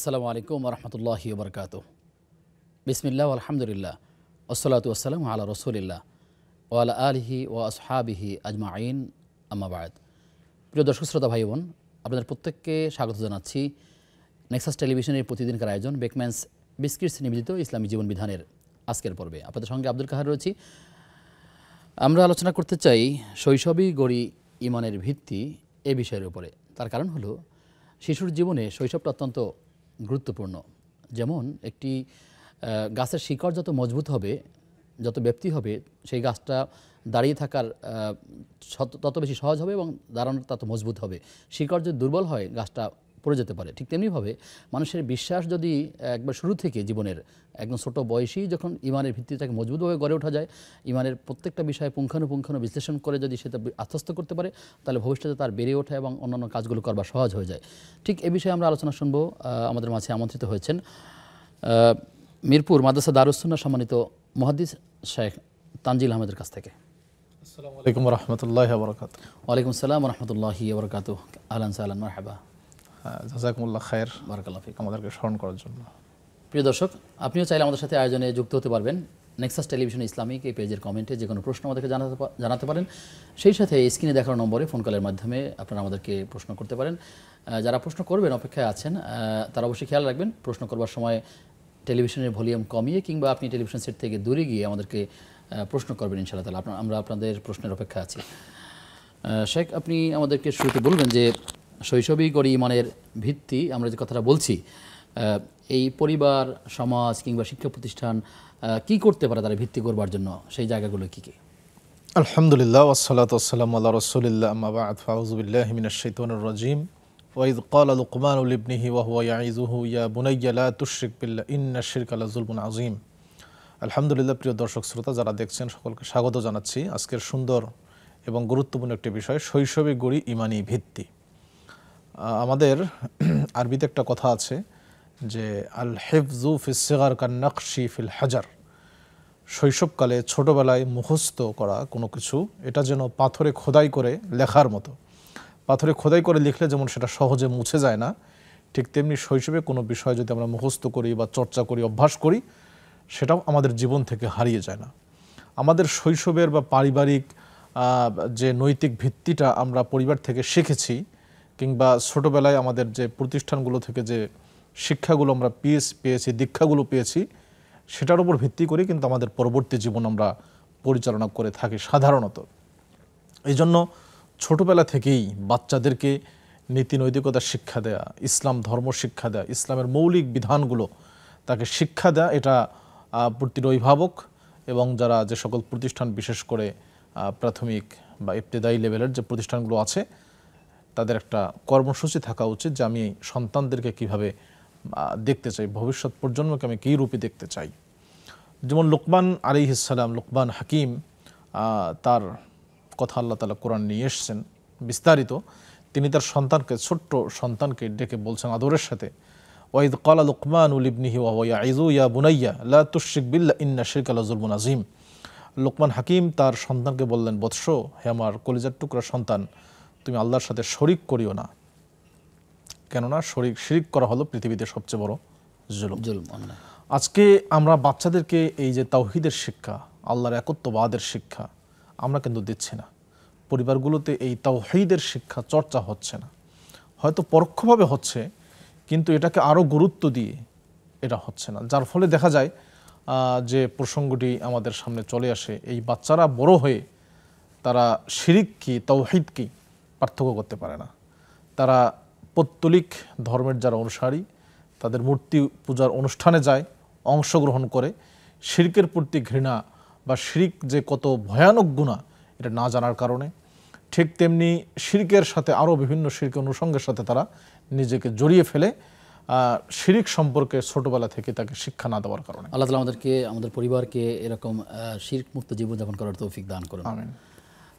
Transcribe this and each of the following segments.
আসসালামু আলাইকুম রহমতুল্লাহি বরকাত। বিসমিল্লাহ আলহামদুলিল্লাহ ওসলাতু আসসালামু আলা রসুলিল্লাহ ওয়ালা আলিহি ও আসহাবিহি আজমাইন আম্মা বাদ। প্রিয় দর্শক শ্রোতা ভাই বোন, আপনাদের প্রত্যেককে স্বাগত জানাচ্ছি নেক্সাস টেলিভিশনের প্রতিদিনকার আয়োজন বেকম্যানস বিস্কিটস নিবেদিত ইসলামী জীবন বিধানের আজকের পর্বে। আপনাদের সঙ্গে আব্দুল কাহার রয়েছি। আমরা আলোচনা করতে চাই শৈশবই গড়ি ইমানের ভিত্তি এ বিষয়ের উপরে। তার কারণ হলো শিশুর জীবনে শৈশবটা অত্যন্ত গুরুত্বপূর্ণ। যেমন একটি গাছের শিকড় যত মজবুত হবে, যত ব্যাপ্তি হবে, সেই গাছটা দাঁড়িয়ে থাকার তত বেশি সহজ হবে এবং দাঁড়ানোর তত মজবুত হবে। শিকড় যদি দুর্বল হয় গাছটা পড়ে যেতে পারে। ঠিক তেমনিভাবে মানুষের বিশ্বাস যদি একবার শুরু থেকে জীবনের একদম ছোটো বয়সী যখন ইমানের ভিত্তিটাকে মজবুতভাবে গড়ে ওঠা যায়, ইমানের প্রত্যেকটা বিষয়ে পুঙ্খানুপুঙ্খানু বিশ্লেষণ করে যদি সেটা আত্মস্থ করতে পারে, তাহলে ভবিষ্যতে তার বেড়ে ওঠা এবং অন্যান্য কাজগুলো করবা সহজ হয়ে যায়। ঠিক এ বিষয়ে আমরা আলোচনা শুনবো। আমাদের মাঝে আমন্ত্রিত হয়েছেন মিরপুর মাদ্রাসা দারুস সুন্নাহ সম্মানিত মুহাদ্দিস শেখ তানজিল আহমেদের কাছ থেকে। আসসালামু আলাইকুম ওয়া রাহমাতুল্লাহি ওয়া বারাকাতুহু। ওয়ালাইকুম আসসালাম ওয়া রাহমাতুল্লাহি ওয়া বারাকাতুহু। আহলান সাহলান মারহাবা। জাযাকুমুল্লাহ খায়র, বারাকাল্লাহু ফিক। আমাদেরকে স্মরণ করার জন্য। প্রিয় দর্শক, আপনিও চাইলে আমাদের সাথে আয়োজনে যুক্ত হতে পারবেন। নেক্সাস টেলিভিশন ইসলামিক এই পেজের কমেন্টে যে কোনো প্রশ্ন আমাদেরকে জানাতে পারেন। সেই সাথে স্ক্রিনে দেখানো নম্বরে ফোন কলের মাধ্যমে আপনারা আমাদেরকে প্রশ্ন করতে পারেন। যারা প্রশ্ন করবেন অপেক্ষায় আছেন, তারা অবশ্যই খেয়াল রাখবেন প্রশ্ন করবার সময় টেলিভিশনের ভলিউম কমিয়ে কিংবা আপনি টেলিভিশন সেট থেকে দূরে গিয়ে আমাদেরকে প্রশ্ন করবেন। ইনশাআল্লাহ তাআলা আমরা আপনাদের প্রশ্নের অপেক্ষা আছি। শেখ, আপনি আমাদেরকে শুরুতে বলবেন যে শৈশবই গড়ি ইমানের ভিত্তি, আমরা যে কথাটা বলছি, এই পরিবার, সমাজ কিংবা শিক্ষা প্রতিষ্ঠান কি করতে পারে তারা ভিত্তি করবার জন্য? সেই জায়গাগুলো কী কী? আলহামদুলিল্লাহ ওয়াসসালাতু ওয়াসসালামু আলা রাসূলিল্লাহ, আম্মা বা'দ, ফাউযু বিল্লাহি মিনাশ শাইতানির রাজীম। ওয়া ইয ক্বালা লুকমানু লিবনিহি ওয়া হুয়া ইয়াইযুহু ইয়া বুনাইয়া লা তুশরিক বিল্লাহ ইন্নাশ শিরকা লাযুলমুন আযীম। আলহামদুলিল্লাহ। প্রিয় দর্শক শ্রোতা যারা দেখছেন সকলকে স্বাগত জানাচ্ছি আজকের সুন্দর এবং গুরুত্বপূর্ণ একটি বিষয়, শৈশবে গড়ি ইমানি ভিত্তি। আমাদের আরবিতে একটা কথা আছে যে আল হিফযু ফিস সিগার কান নাকশি ফিল হাজার। শৈশবকালে ছোটোবেলায় মুখস্থ করা কোনো কিছু এটা যেন পাথরে খোদাই করে লেখার মতো। পাথরে খোদাই করে লিখলে যেমন সেটা সহজে মুছে যায় না, ঠিক তেমনি শৈশবে কোনো বিষয় যদি আমরা মুখস্থ করি বা চর্চা করি, অভ্যাস করি, সেটাও আমাদের জীবন থেকে হারিয়ে যায় না। আমাদের শৈশবের বা পারিবারিক যে নৈতিক ভিত্তিটা আমরা পরিবার থেকে শিখেছি কিংবা ছোটোবেলায় আমাদের যে প্রতিষ্ঠানগুলো থেকে যে শিক্ষাগুলো আমরা পেয়েছি, দীক্ষাগুলো পেয়েছি, সেটার উপর ভিত্তি করে কিন্তু আমাদের পরবর্তী জীবন আমরা পরিচালনা করে থাকি সাধারণত। এই জন্য ছোটোবেলা থেকেই বাচ্চাদেরকে নীতি নৈতিকতা শিক্ষা দেয়া, ইসলাম ধর্ম শিক্ষা দেয়া, ইসলামের মৌলিক বিধানগুলো তাকে শিক্ষা দেয়া, এটা প্রতিটি অভিভাবক এবং যারা যে সকল প্রতিষ্ঠান, বিশেষ করে প্রাথমিক বা ইবতেদায়ী লেভেলের যে প্রতিষ্ঠানগুলো আছে, তাদের একটা কর্মসূচি থাকা উচিত যে আমি সন্তানদেরকে কিভাবে দেখতে চাই, ভবিষ্যৎ প্রজন্মকে আমি কী রূপে দেখতে চাই। যেমন লুকমান আলাইহিস সালাম, লুকমান হাকিম, তার কথা আল্লাহ তাআলা কোরআন নিয়ে এসেছেন বিস্তারিত। তিনি তার সন্তানকে, ছোট্ট সন্তানকে ডেকে বলছেন আদরের সাথে, ওয়া ইয ক্বালা লুকমানু লিবনিহি ওয়া হুয়া ইয়াইযু ইয়া বুনাইয়া লা তুশরিক বিল্লাহ ইন্না শিরকা লাযুলমুন আযীম। লুকমান হাকিম তার সন্তানকে বললেন, বৎস, হে আমার কলিজার টুকরা সন্তান, তুমি আল্লাহর সাথে শরিক করিও না, কেননা শিরিক করা হলো পৃথিবীতে সবচেয়ে বড় জুলুম। আজকে আমরা বাচ্চাদেরকে এই যে তাওহীদের শিক্ষা, আল্লাহর একত্ববাদের শিক্ষা আমরা কিন্তু দিচ্ছি না। পরিবারগুলোতে এই তাওহীদের শিক্ষা চর্চা হচ্ছে না, হয়তো পরোক্ষভাবে হচ্ছে, কিন্তু এটাকে আরও গুরুত্ব দিয়ে এটা হচ্ছে না। যার ফলে দেখা যায় যে প্রসঙ্গটি আমাদের সামনে চলে আসে, এই বাচ্চারা বড় হয়ে তারা শিরিক কি তাওহীদ কি পার্থক্য করতে পারে না। তারা পৌত্তলিক ধর্মের যারা অনুসারী, তাদের মূর্তি পূজার অনুষ্ঠানে যায়, অংশগ্রহণ করে, শিরকের প্রতি ঘৃণা বা শিরিক যে কত ভয়ানক গুনাহ এটা না জানার কারণে, ঠিক তেমনি শিরকের সাথে আরও বিভিন্ন শিরক অনুষঙ্গের সাথে তারা নিজেকে জড়িয়ে ফেলে, শিরিক সম্পর্কে ছোটোবেলা থেকে তাকে শিক্ষা না দেওয়ার কারণে। আল্লাহ তাআলা আমাদেরকে, আমাদের পরিবারকে এরকম শিরক মুক্ত জীবনযাপন করার তৌফিক দান করুন। আমিন।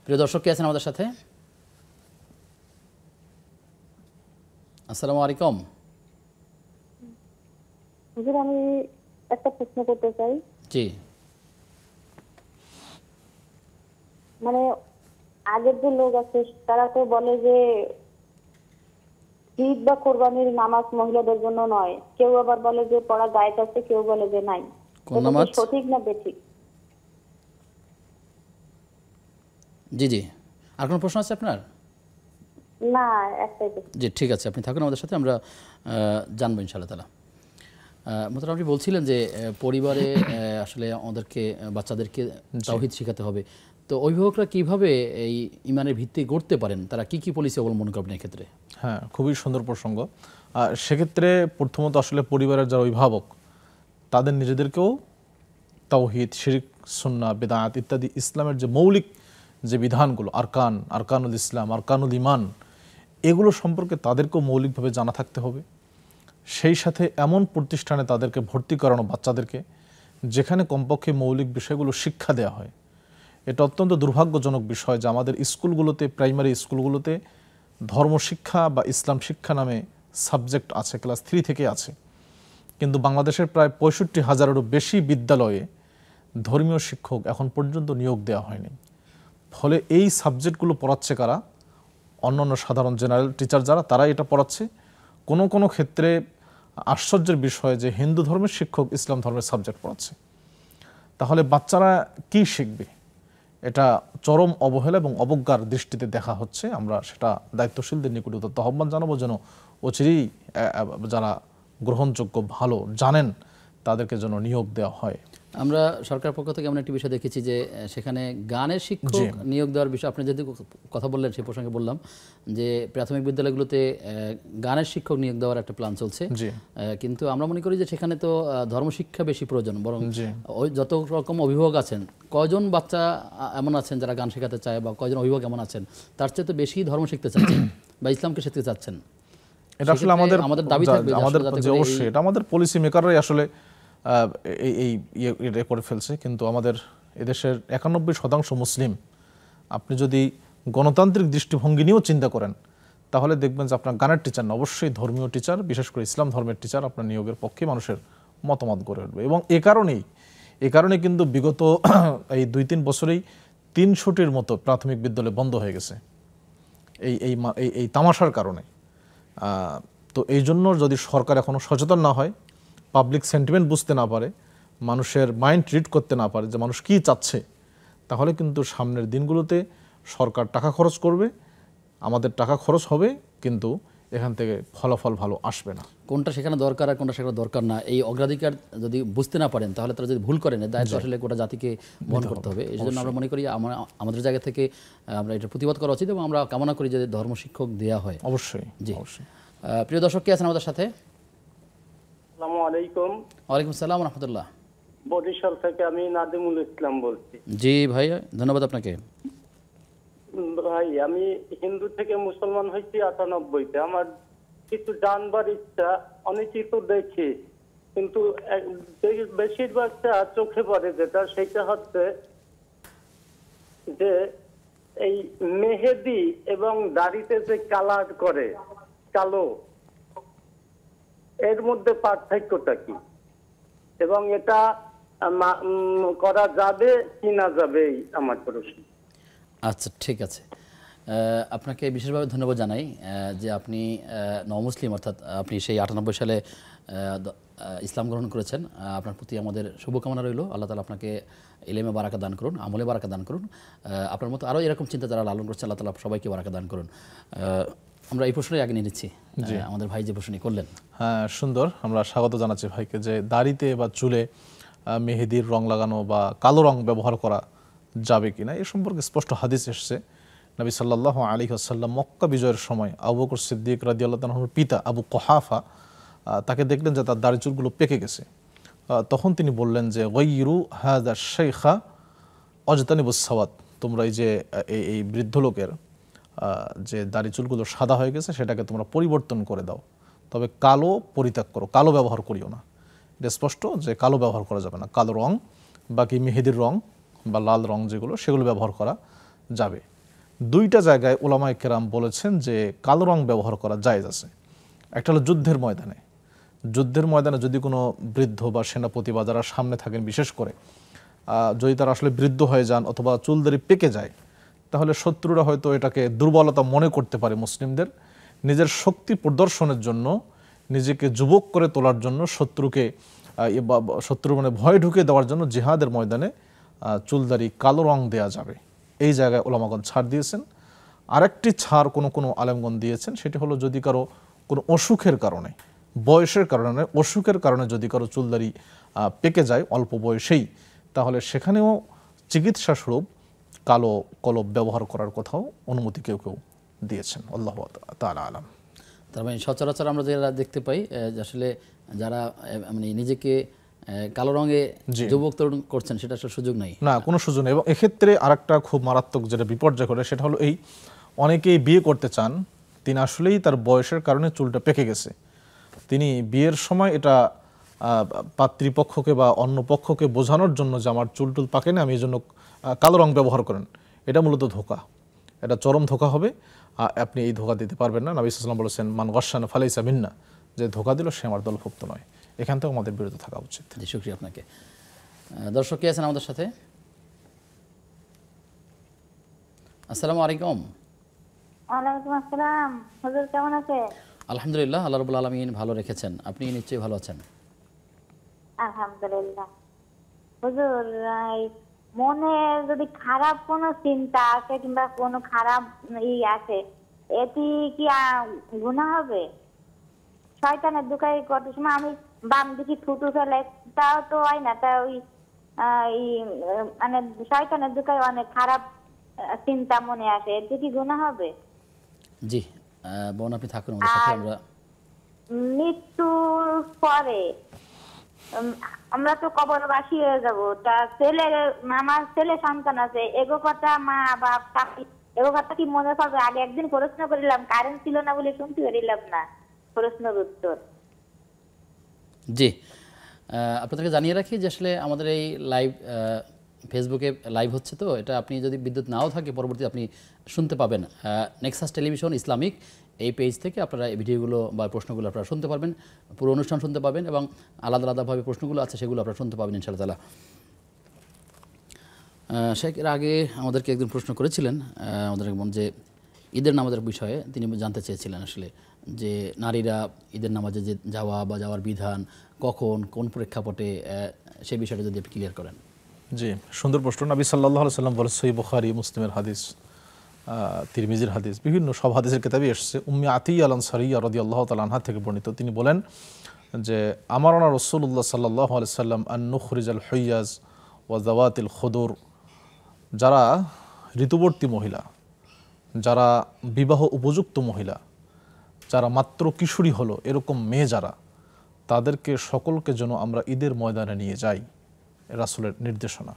প্রিয় দর্শক, কে আছেন আমাদের সাথে? আসসালামু আলাইকুম। হুজুর, আমি একটা প্রশ্ন করতে চাই। জি। মানে আগের যে লোক আছে তারা তো বলে যে ঈদ বা কোরবানির নামাজ মহিলাদের জন্য নয়। কেউ আবার বলে যে পড়া জায়েজ আছে, কেউ বলে যে নাই। কোন এটা কি নামাজ? সঠিক না বেঠিক? জি জি, আর কোনো প্রশ্ন আছে আপনার? না, একটাই তো। জি ঠিক আছে, আপনি থাকুন আমাদের সাথে, আমরা জানবো ইনশাআল্লাহ তাআলা। মোহতারাম, আপনি বলছিলেন যে পরিবারে আসলে আমাদেরকে বাচ্চাদেরকে তাওহীদ শেখাতে হবে। তো অভিভাবকরা কিভাবে এই ইমানের ভিত্তি গড়তে পারেন, তারা কি কি পলিসি অবলম্বন করবেন এক্ষেত্রে? হ্যাঁ, খুবই সুন্দর প্রসঙ্গ। সেক্ষেত্রে প্রথমত আসলে পরিবারের যারা অভিভাবক তাদের নিজেদেরকেও তাওহীদ, শিরক, সুন্নাহ, বিদআত ইত্যাদি ইসলামের যে মৌলিক যে বিধানগুলো, আরকানুল ইসলাম, আরকানুল ঈমান, এগুলো সম্পর্কে তাদেরকেও মৌলিকভাবে জানা থাকতে হবে। সেই সাথে এমন প্রতিষ্ঠানে তাদেরকে ভর্তি করানো বাচ্চাদেরকে যেখানে কমপক্ষে মৌলিক বিষয়গুলো শিক্ষা দেওয়া হয়। এটা অত্যন্ত দুর্ভাগ্যজনক বিষয় যে আমাদের স্কুলগুলোতে, প্রাইমারি স্কুলগুলোতে ধর্মশিক্ষা বা ইসলাম শিক্ষা নামে সাবজেক্ট আছে, ক্লাস 3 থেকে আছে, কিন্তু বাংলাদেশের প্রায় 65,000-এরও বেশি বিদ্যালয়ে ধর্মীয় শিক্ষক এখন পর্যন্ত নিয়োগ দেওয়া হয়নি। ফলে এই সাবজেক্টগুলো পড়াচ্ছে কারা? অন্যান্য সাধারণ জেনারেল টিচার যারা, তারা এটা পড়াচ্ছে। কোনো কোনো ক্ষেত্রে আশ্চর্যের বিষয় যে হিন্দু ধর্মের শিক্ষক ইসলাম ধর্মের সাবজেক্ট পড়াচ্ছে। তাহলে বাচ্চারা কি শিখবে? এটা চরম অবহেলা এবং অবজ্ঞার দৃষ্টিতে দেখা হচ্ছে। আমরা সেটা দায়িত্বশীলদের নিকটে উদাত্ত আহ্বান জানাবো যেন অচিরেই যারা গ্রহণযোগ্য, ভালো জানেন, তাদেরকে যেন নিয়োগ দেওয়া হয়। আমরা সরকার পক্ষ থেকে এমন একটি বিষয় দেখেছি যে সেখানে গানের শিক্ষক নিয়োগ দেওয়ার বিষয়, আপনি যদি কথা বললেন সেই প্রসঙ্গে বললাম যে প্রাথমিক বিদ্যালয়গুলোতে গানের শিক্ষক নিয়োগ দেওয়ার একটা প্ল্যান চলছে। কিন্তু আমরা মনে করি যে সেখানে তো ধর্মশিক্ষা বেশি প্রয়োজন, বরং ওই যত রকম অভিভাবক আছেন, কয়জন বাচ্চা এমন আছেন যারা গান শেখাতে চায়, বা কয়জন অভিভাবক এমন আছেন তার চেয়ে তো বেশি ধর্ম শিখতে চাচ্ছেন বা ইসলামকে শিখতে চাচ্ছেন। এটা আসলে আমাদের দাবি থাকবে, অবশ্যই এটা আমাদের পলিসি মেকাররাই আসলে এই ইয়ে করে ফেলছে। কিন্তু আমাদের এদেশের 91% মুসলিম, আপনি যদি গণতান্ত্রিক দৃষ্টিভঙ্গি নিয়েও চিন্তা করেন তাহলে দেখবেন যে আপনার গানের টিচার না, অবশ্যই ধর্মীয় টিচার, বিশেষ করে ইসলাম ধর্মের টিচার আপনার নিয়োগের পক্ষে মানুষের মতামত গড়ে উঠবে। এবং এ কারণেই কিন্তু বিগত এই 2-3 বছরেই 300টির মতো প্রাথমিক বিদ্যালয় বন্ধ হয়ে গেছে এই তামাশার কারণে। তো এই জন্য যদি সরকার এখনো সচেতন না হয়, পাবলিক সেন্টিমেন্ট বুঝতে না পারে, মানুষের মাইন্ড রিড করতে না পারে যে মানুষ কি চাচ্ছে, তাহলে কিন্তু সামনের দিনগুলোতে সরকার টাকা খরচ করবে, আমাদের টাকা খরচ হবে, কিন্তু এখান থেকে ফলাফল ভালো আসবে না। কোনটা সেখানে দরকার আর কোনটা সেখানে দরকার না, এই অগ্রাধিকার যদি বুঝতে না পারেন তাহলে তারা যদি ভুল করেন, দায়িত্ব আসলে গোটা জাতিকে বহন করতে হবে। এই জন্য আমরা মনে করি আমাদের জায়গা থেকে আমরা এটা প্রতিবাদ করা উচিত এবং আমরা কামনা করি যে ধর্ম শিক্ষক দেওয়া হয়। অবশ্যই জি, প্রিয় দর্শক কে আছেন আমাদের সাথে? আসসালামু আলাইকুম। ওয়ালাইকুম আসসালাম ওয়া রাহমাতুল্লাহ। বরিশাল থেকে আমি নাদিমুল ইসলাম বলছি। জি ভাই, ধন্যবাদ আপনাকে। ভাই, আমি হিন্দু থেকে মুসলমান হয়েছি 98-তে। আমার কিছু জানবার ইচ্ছা, অনেক কিছু দেখি, কিন্তু বেশিরভাগটা চোখে পড়ে যেটা, সেটা হচ্ছে যে এই মেহেদি এবং দাড়িতে যে কালার করে, কালো, এর মধ্যে পার্থক্যটা কি এবং এটা করা যাবে কি না যাবে, আমার প্রশ্ন। আচ্ছা ঠিক আছে, আপনাকে বিশেষভাবে ধন্যবাদ জানাই যে আপনি নমুসলিম, অর্থাৎ আপনি সেই 98 সালে ইসলাম গ্রহণ করেছেন। আপনার প্রতি আমাদের শুভকামনা রইল। আল্লাহ তাআলা আপনাকে ইলমে বারাকা দান করুন, আমলে বারাকা দান করুন। আপনার মতো আরও এরকম চিন্তা যারা লালন করছে, আল্লাহ তাআলা সবাইকে বারাকা দান করুন। আমরা এই প্রশ্নই আগে নিয়ে নিচ্ছি, আমাদের ভাই যে প্রশ্নটি করলেন। হ্যাঁ, সুন্দর। আমরা স্বাগত জানাচ্ছি ভাইকে যে দাড়িতে বা চুলে মেহেদির রং লাগানো বা কালো রং ব্যবহার করা যাবে কিনা এ সম্পর্কে স্পষ্ট হাদিস এসেছে। নবী সাল্লাল্লাহু আলাইহি ওয়াসাল্লাম মক্কা বিজয়ের সময় আবু বকর সিদ্দিক রাদিয়াল্লাহু তাআলার পিতা আবু কুহাফা তাকে দেখলেন যে তার দাড়ি চুলগুলো পেকে গেছে। তখন তিনি বললেন যে গায়রু হাযা শাইখা অজতানিবুস সাওয়াত, তোমরা এই যে এই বৃদ্ধ লোকের যে দাড়ি চুলগুলো সাদা হয়ে গেছে সেটাকে তোমরা পরিবর্তন করে দাও, তবে কালো পরিত্যাগ করো, কালো ব্যবহার করিও না। এটা স্পষ্ট যে কালো ব্যবহার করা যাবে না। কালো রং, বাকি মেহেদির রং বা লাল রং যেগুলো, সেগুলো ব্যবহার করা যাবে। দুইটা জায়গায় উলামায়ে কেরাম বলেছেন যে কালো রং ব্যবহার করা জায়েজ আছে। একটা হলো যুদ্ধের ময়দানে যদি কোনো বৃদ্ধ বা সেনাপতি বা যারা সামনে থাকেন, বিশেষ করে যদি তারা আসলে বৃদ্ধ হয়ে যান অথবা চুলদাড়ি পেকে যায়, তাহলে শত্রুরা হয়তো এটাকে দুর্বলতা মনে করতে পারে মুসলিমদের, নিজের শক্তি প্রদর্শনের জন্য, নিজেকে যুবক করে তোলার জন্য, শত্রু মানে ভয় ঢুকিয়ে দেওয়ার জন্য জিহাদের ময়দানে চুলদারি কালো রং দেয়া যাবে, এই জায়গায় ওলামাগণ ছাড় দিয়েছেন। আরেকটি ছাড় কোনো আলেমগণ দিয়েছেন, সেটি হলো যদি কারো কোনো অসুখের কারণে, বয়সের কারণে, অসুখের কারণে যদি কারো চুলদারি পেকে যায় অল্প বয়সেই, তাহলে সেখানেও চিকিৎসা স্বরূপ কালো কলব ব্যবহার করার কথাও অনুমতি কেউ কেউ দিয়েছেন। আল্লাহু তাআলা আলাম। তার মানে সচরাচর আমরা যারা দেখতে পাই যে আসলে যারা মানে নিজেকে কালো রঙে যুবক তরুণ করছেন, সেটা আসলে সুযোগ নাই, না, কোনো সুযোগ নেই। এবং এক্ষেত্রে আরেকটা খুব মারাত্মক যেটা বিপর্যয় করে, সেটা হলো এই অনেকেই বিয়ে করতে চান, তিনি আসলেই তার বয়সের কারণে চুলটা পেকে গেছে, তিনি বিয়ের সময় এটা পাত্রীপক্ষকে বা অন্য পক্ষকে বোঝানোর জন্য যে আমার চুল টুল পাকে না, আমি এই জন্য কালো রং ব্যবহার করেন, এটা মূলত ধোঁকা, এটা চরম ধোঁকা হবে। আপনি এই ধোঁকা দিতে পারবেন না। নবী সাল্লাল্লাহু আলাইহি ওয়াসাল্লাম বলেছেন, মান গাশশানা ফালাইসা মিন্না, যে ধোঁকা দিল সে আমার দলভুক্ত নয়। এখান থেকে আমাদের বিরত থাকা উচিত। জি, শুকরিয়া আপনাকে। দর্শক কে আছেন আমাদের সাথে? আসসালামু আলাইকুম। ওয়ালাইকুম আসসালাম। হুজুর কেমন আছে? আলহামদুলিল্লাহ, আল্লাহ রাব্বুল আলামিন ভালো রেখেছেন, আপনি নিশ্চয়ই ভালো আছেন। আলহামদুলিল্লাহ। হুজুর, মনে যদি খারাপ কোনো চিন্তা আছে কিংবা কোনো খারাপ আছে, এটি কি গুনাহ হবে? শয়তানের দুকাই কত সময় আমি বাম দিকে থুতু ফেলে, তাও তো হয় না, তা ওই মানে শয়তানের দুকাই অনেক খারাপ চিন্তা মনে আসে, এটি কি গুনাহ হবে? জি বোন, আপনি থাকুন আমাদের সাথে। আমরা মৃত্যুর পরে আমরা তো কবরবাসী হয়ে যাব, তা আমার ছেলে সন্তান আছে, এগো কথা মা বাপ কাকি এগো কথা কি মনে করবে? আগে একদিন প্রশ্ন করিলাম, কারেন্ট ছিল না বলে শুনতে পারিলাম না প্রশ্নের উত্তর। জি, আপনাদেরকে জানিয়ে রাখি যে আসলে আমাদের এই লাইভ ফেসবুকে লাইভ হচ্ছে, তো এটা আপনি যদি বিদ্যুৎ নাও থাকে পরবর্তীতে আপনি শুনতে পাবেন নেক্সাস টেলিভিশন ইসলামিক এই পেজ থেকে। আপনারা এই ভিডিওগুলো বা প্রশ্নগুলো আপনারা শুনতে পারবেন, পুরো অনুষ্ঠান শুনতে পাবেন, এবং আলাদা আলাদাভাবে প্রশ্নগুলো আছে সেগুলো আপনারা শুনতে পাবেন ইনশাআল্লাহ তাআলা। শেখের আগে আমাদেরকে একজন প্রশ্ন করেছিলেন আমাদের যে ঈদের নামাজের বিষয়ে, তিনি জানতে চেয়েছিলেন আসলে যে নারীরা ঈদের নামাজে যে যাওয়ার বিধান, কখন, কোন প্রেক্ষাপটে, সেই বিষয়টা যদি আপনি ক্লিয়ার করেন। জি, সুন্দর প্রশ্ন। নবী সাল্লাল্লাহু আলাইহি ওয়াসাল্লাম বলেছেন, সহিহ বুখারী, মুসলিমের হাদিস, তিরমিজির হাদিস, বিভিন্ন সব হাদিসের কিতাবে এসেছে, উম্মে আতিয়া আল আনসারিয়া রাদিয়াল্লাহু তাআলা আনহা থেকে বর্ণিত, তিনি বলেন যে আমারনা রাসূলুল্লাহ সাল্লাল্লাহু আলাইহি ওয়াসাল্লাম আন নুখরিজাল হুইয়াজ ওয়া যাওয়াতিল খুদুর, যারা ঋতুবর্তী মহিলা, যারা বিবাহ উপযুক্ত মহিলা, যারা মাত্র কিশোরী হলো এরকম মেয়ে যারা, তাদেরকে সকলকে যেন আমরা ঈদের ময়দানে নিয়ে যাই, রাসূলের নির্দেশনা।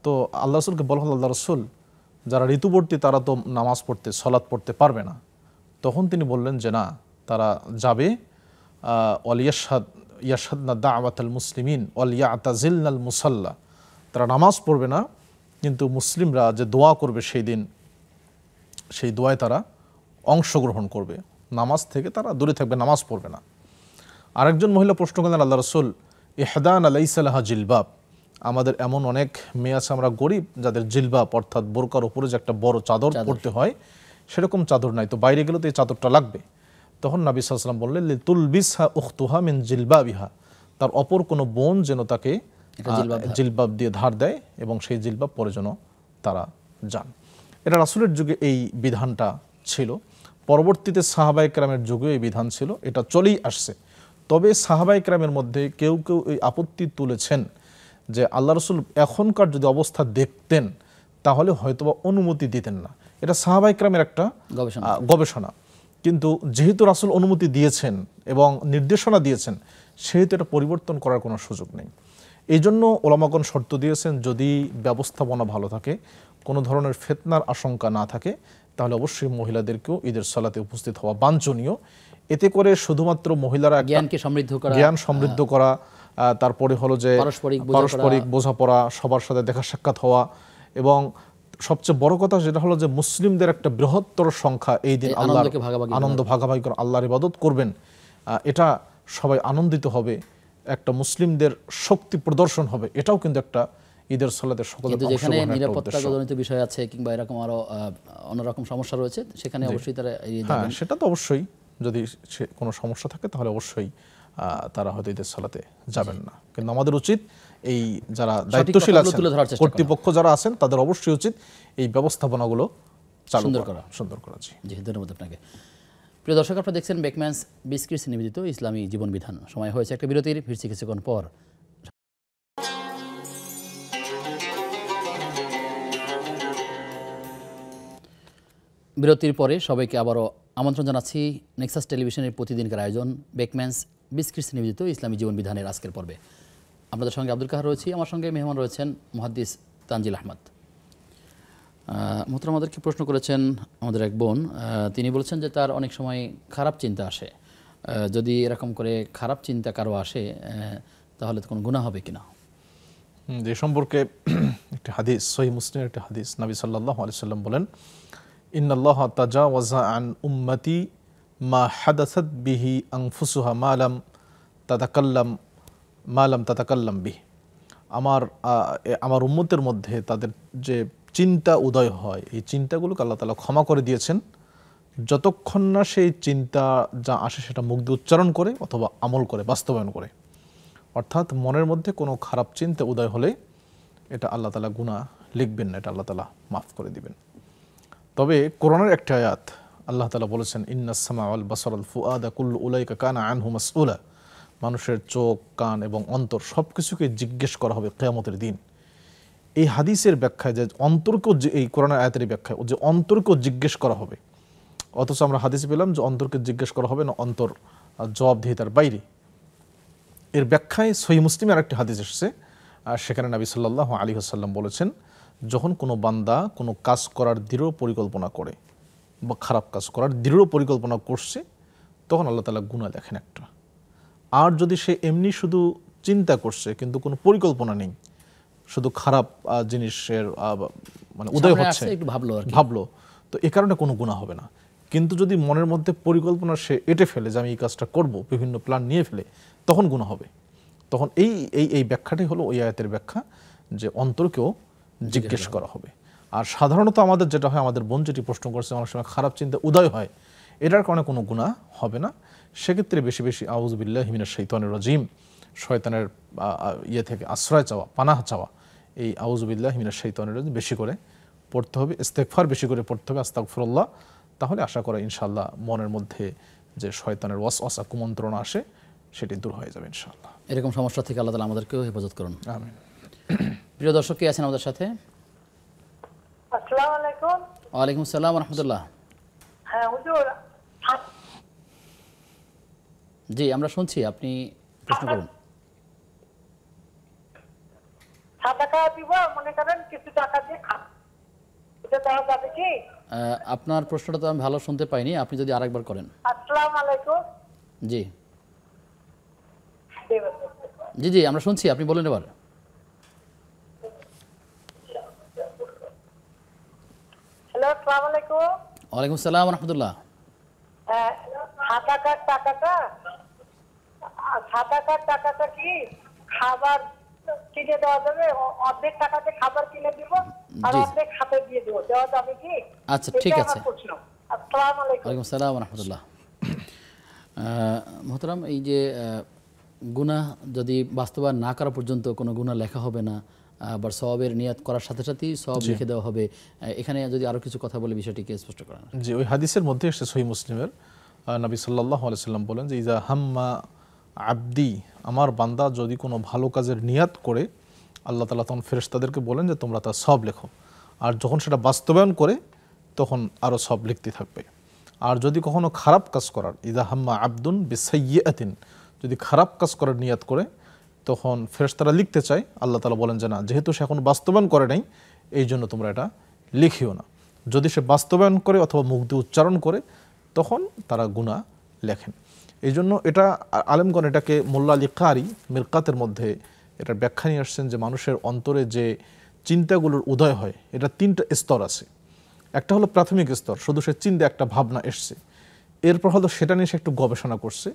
তো আল্লাহ রাসূলকে বলা হলো, আল্লাহ রাসূল, যারা ঋতুবর্তী তারা তো নামাজ পড়তে, সালাত পড়তে পারবে না। তখন তিনি বললেন যে না, তারা যাবে, ইয়াশহাদনা দাওয়াতাল মুসলিমিন ওয়াল ইয়াতাজিলনাল মুসাল্লা, তারা নামাজ পড়বে না, কিন্তু মুসলিমরা যে দোয়া করবে সেই দিন, সেই দোয়ায় তারা অংশগ্রহণ করবে, নামাজ থেকে তারা দূরে থাকবে, নামাজ পড়বে না। আরেকজন মহিলা প্রশ্ন করলেন, আল্লাহ রাসূল, ইহদানা লাইসা লাহা জিলবাব, আমাদের এমন অনেক মেয়ে আছে, আমরা গরিব, যাদের জিলবাব অর্থাৎ বোরকার উপরে যে একটা বড় চাদর পরতে হয়, সেরকম চাদর নাই, তো বাইরে গেলে তো এই চাদরটা লাগবে। তখন নবী সাল্লাল্লাহু আলাইহি ওয়াসাল্লাম বললেন, লিতুলবিসহা উখতুহা মিন জিলবাবিহা, তার অপর কোনো বোন যেন তাকে জিলবাব দিয়ে ধার দেয় এবং সেই জিলবাব পরে যেন তারা যান। এটা রাসূলের যুগে এই বিধানটা ছিল, পরবর্তীতে সাহাবায়ে কেরামের যুগে এই বিধান ছিল, এটা চলেই আসছে। তবে সাহাবায়ে কেরামের মধ্যে কেউ কেউ এই আপত্তি তুলেছেন যে আল্লাহ রাসূল এখনকার যদি অবস্থা দেখতেন তাহলে হয়তোবা অনুমতি দিতেন না। এটা সাহাবায়ে কেরামের একটা গবেষণা, কিন্তু যেহেতু রাসূল অনুমতি দিয়েছেন এবং নির্দেশনা দিয়েছেন, সেহেতু এটা পরিবর্তন করার কোনো সুযোগ নেই। এই জন্য ওলামাগণ শর্ত দিয়েছেন, যদি ব্যবস্থাপনা ভালো থাকে, কোনো ধরনের ফিতনার আশঙ্কা না থাকে, তাহলে অবশ্যই মহিলাদেরকেও ঈদের সালাতে উপস্থিত হওয়া বাঞ্ছনীয়। এতে করে শুধুমাত্র মহিলারা জ্ঞান সমৃদ্ধ করা, তারপরে হলো যে পারস্পরিক বোঝাপড়া, সবার সাথে দেখা সাক্ষাৎ হওয়া, এবং সবচেয়ে বড় কথা যেটা হলো যে মুসলিমদের একটা বৃহত্তর সংখ্যা এই দিন আল্লাহর আনন্দ ভাগাভাগি করে আল্লাহর ইবাদত করবেন, এটা সবাই আনন্দিত হবে, একটা মুসলিমদের শক্তি প্রদর্শন হবে, এটাও কিন্তু একটা ঈদের সালাতে সকলের কিন্তু যেখানে অংশগ্রহণের একটা নিরাপত্তা উদ্দেশ্য। জনিত বিষয় আছে কিংবা এরকম আরো অন্যরকম সমস্যা রয়েছে, সেখানে অবশ্যই তারা এড়িয়ে হ্যাঁ, যাবেন। সেটা তো অবশ্যই, যদি কোনো সমস্যা থাকে তাহলে অবশ্যই তারা হয়তো ঈদের সালাতে যাবেন না। কিন্তু আমাদের উচিত এই যারা দায়িত্বশীল কথাগুলো আছেন, তুলে ধরার চেষ্টা করা। কর্তৃপক্ষ যারা আছেন, তাদের অবশ্যই উচিত এই ব্যবস্থাপনাগুলো চালু সুন্দর করা, করা। সুন্দর করা। জি, জি, ধন্যবাদ আপনাকে। প্রিয় দর্শক, আপনারা দেখছেন বেকম্যানস বিস্কিটস নিবেদিত ইসলামী জীবন বিধান। সময় হয়েছে একটা বিরতির, ফিরছি কিছুক্ষণ পর। বিরতির পরে সবাইকে আবারও আমন্ত্রণ জানাচ্ছি নেক্সাস টেলিভিশনের প্রতিদিনকার আয়োজন বেকম্যানস বিস্কিটস নিবেদিত ইসলামী জীবন বিধানের আজকের পর্বে। আপনাদের সঙ্গে আব্দুল কাহার রয়েছি, আমার সঙ্গে মেহমান রয়েছেন মুহাদ্দিস তানজিল আহমদ। মোহতারাম আমাদেরকে প্রশ্ন করেছেন আমাদের এক বোন, তিনি বলেছেন যে তার অনেক সময় খারাপ চিন্তা আসে। যদি এরকম করে খারাপ চিন্তা কারো আসে, তাহলে তো কোনো গুনাহ হবে কিনা? যে সম্পর্কে একটা হাদিস, সহিহ মুসলিমের একটা হাদিস, নবী সাল্লাল্লাহু আলাইহি সাল্লাম বলেন, ইন্নাল্লাহা তাজাওয়াজা আন উম্মতি মা হাদাসাত বিহি আনফুসুহা মা লাম তাতাকাল্লাম বিহি। আমার উম্মতের মধ্যে তাদের যে চিন্তা উদয় হয়, এই চিন্তাগুলোকে আল্লাহ তাআলা ক্ষমা করে দিয়েছেন যতক্ষণ না সেই চিন্তা যা আসে সেটা মুখ দিয়ে উচ্চারণ করে অথবা আমল করে, বাস্তবায়ন করে। অর্থাৎ মনের মধ্যে কোনো খারাপ চিন্তা উদয় হলে এটা আল্লাহ তাআলা গুনাহ লিখবেন না, এটা আল্লাহ তাআলা মাফ করে দিবেন। তবে কোরআনের একটা আয়াত আল্লাহ তাআলা বলেছেন, ইন্নাস সামা ওয়াল বাসার ওয়াল ফুআদা কুল্লু উলাইকা কানা আনহু মাসউলা। মানুষের চোখ, কান এবং অন্তর সব কিছুকে জিজ্ঞেস করা হবে কিয়ামতের দিন। এই হাদিসের ব্যাখ্যায় যে অন্তরকেও, যে এই কোরআনের আয়াতের ব্যাখ্যায় যে অন্তরকেও জিজ্ঞেস করা হবে, অথচ আমরা হাদিসে পেলাম যে অন্তরকে জিজ্ঞেস করা হবে না, অন্তর জবাবদিহিতার বাইরে। এর ব্যাখ্যায় সহিহ মুসলিমে আরেকটি হাদিস এসেছে, আর সেখানে নবী সাল্লাল্লাহু আলাইহি ওয়াসাল্লাম বলেছেন, যখন কোনো বান্দা কোনো কাজ করার দৃঢ় পরিকল্পনা করে বা খারাপ কাজ করার দৃঢ় পরিকল্পনা করছে, তখন আল্লাহ তাআলা গুনাহ লেখেন একটা। আর যদি সে এমনি শুধু চিন্তা করছে কিন্তু কোনো পরিকল্পনা নেই, শুধু খারাপ জিনিসের মানে উদয় হচ্ছে, একটু ভাবলো, তো এ কারণে কোনো গুনাহ হবে না। কিন্তু যদি মনের মধ্যে পরিকল্পনা সে এঁটে ফেলে যে আমি এই কাজটা করব, বিভিন্ন প্ল্যান নিয়ে ফেলে, তখন গুনাহ হবে। তখন এই ব্যাখ্যাটাই হলো ওই আয়াতের ব্যাখ্যা, যে অন্তরকেও জিজ্ঞেস করা হবে। আর সাধারণত আমাদের যেটা হয়, আমাদের বোন যেটি প্রশ্ন করছে, অনেক সময় খারাপ চিন্তা উদয় হয়, এটার কারণে কোনো গুনাহ হবে না। সেক্ষেত্রে বেশি বেশি আউযু বিল্লাহি মিনাশ শাইতানির রাজিম, শয়তানের ইয়ে থেকে আশ্রয় চাওয়া, পানাহ চাওয়া, এই আউযু বিল্লাহি মিনাশ শাইতানির রাজিম বেশি করে পড়তে হবে, ইস্তেগফার বেশি করে পড়তে হবে, আস্তাগফিরুল্লাহ। তাহলে আশা করা ইনশাআল্লাহ মনের মধ্যে যে শয়তানের ওয়াসওয়াসা, কুমন্ত্রণা আসে, সেটি দূর হয়ে যাবে ইনশাআল্লাহ। এরকম সমস্যা থেকে আল্লাহ তাআলা আমাদেরকেও হেফাজত করুন। আমিন। প্রিয় দর্শক, কে আছেন আমাদের সাথে? আসসালামু আলাইকুম। ওয়ালাইকুম আসসালাম ওয়া রাহমাতুল্লাহ। হ্যাঁ হুজুর, জি, আমরা শুনছি, আপনি প্রশ্ন করুন। টাকা দিব, মনে করেন কিছু টাকা দিয়ে এটা দেওয়া যাবে কি? আপনার প্রশ্নটা তো আমি ভালো শুনতে পাইনি, আপনি যদি আরেকবার করেন। আসসালামু আলাইকুম। জি জি জি আমরা শুনছি, আপনি বলেন এবার। হ্যালো, আসসালামু আলাইকুম। ওয়ালাইকুম আসসালাম ওয়া রাহমাতুল্লাহ। টাকাটা কি খাবার কিনে দেওয়া যাবে? অর্ধেক টাকাতে খাবার কিনে দিব আর অর্ধেক হাতে দিয়ে দেবো, দেওয়া যাবে কি? আচ্ছা, ঠিক আছে। আসসালামু আলাইকুম। ওয়ালাইকুম আসসালাম ওয়া রাহমাতুল্লাহ। মোহতারাম, এই যে গুনাহ যদি বাস্তবায়ন না করা পর্যন্ত কোনো গুনাহ লেখা হবে না, আবার সওয়াবের নিয়াত করার সাথে সাথেই সওয়াব লিখে দেওয়া হবে, এখানে যদি আরো কিছু কথা বলে বিষয়টিকে স্পষ্ট করেন। জি, ওই হাদিসের মধ্যে এসেছে সহিহ মুসলিমের, নবী সাল্লাল্লাহু আলাইহি সাল্লাম বলেন যে ইজা হাম্মা আবদি, আমার বান্দা যদি কোনো ভালো কাজের নিয়াত করে, আল্লাহ তাআলা তখন ফেরেশতাদেরকে বলেন যে তোমরা তার সওয়াব লেখো। আর যখন সেটা বাস্তবায়ন করে তখন আরও সওয়াব লিখতে থাকবে। আর যদি কখনো খারাপ কাজ করার, ইজা হাম্মা আবদুন বিসাইয়্যাতিন, যদি খারাপ কাজ করার নিয়াত করে, তখন ফেরেশতারা লিখতে চায়, আল্লাহ তাআলা বলেন যে না, যেহেতু সে এখন বাস্তবায়ন করে নাই, এই জন্য তোমরা এটা লিখিও না। যদি সে বাস্তবায়ন করে অথবা মুখ দিয়ে উচ্চারণ করে, তখন তারা গুনাহ লেখেন। এই জন্য এটা আলেমগণ এটাকে মোল্লা আলী কারি মিরকাতের মধ্যে এটার ব্যাখ্যা নিয়ে আসছেন যে মানুষের অন্তরে যে চিন্তাগুলোর উদয় হয়, এটা 3টা স্তর আছে। একটা হলো প্রাথমিক স্তর, শুধু সে চিন্তা, একটা ভাবনা এসছে, এরপর হলো সেটা নিয়ে সে একটু গবেষণা করছে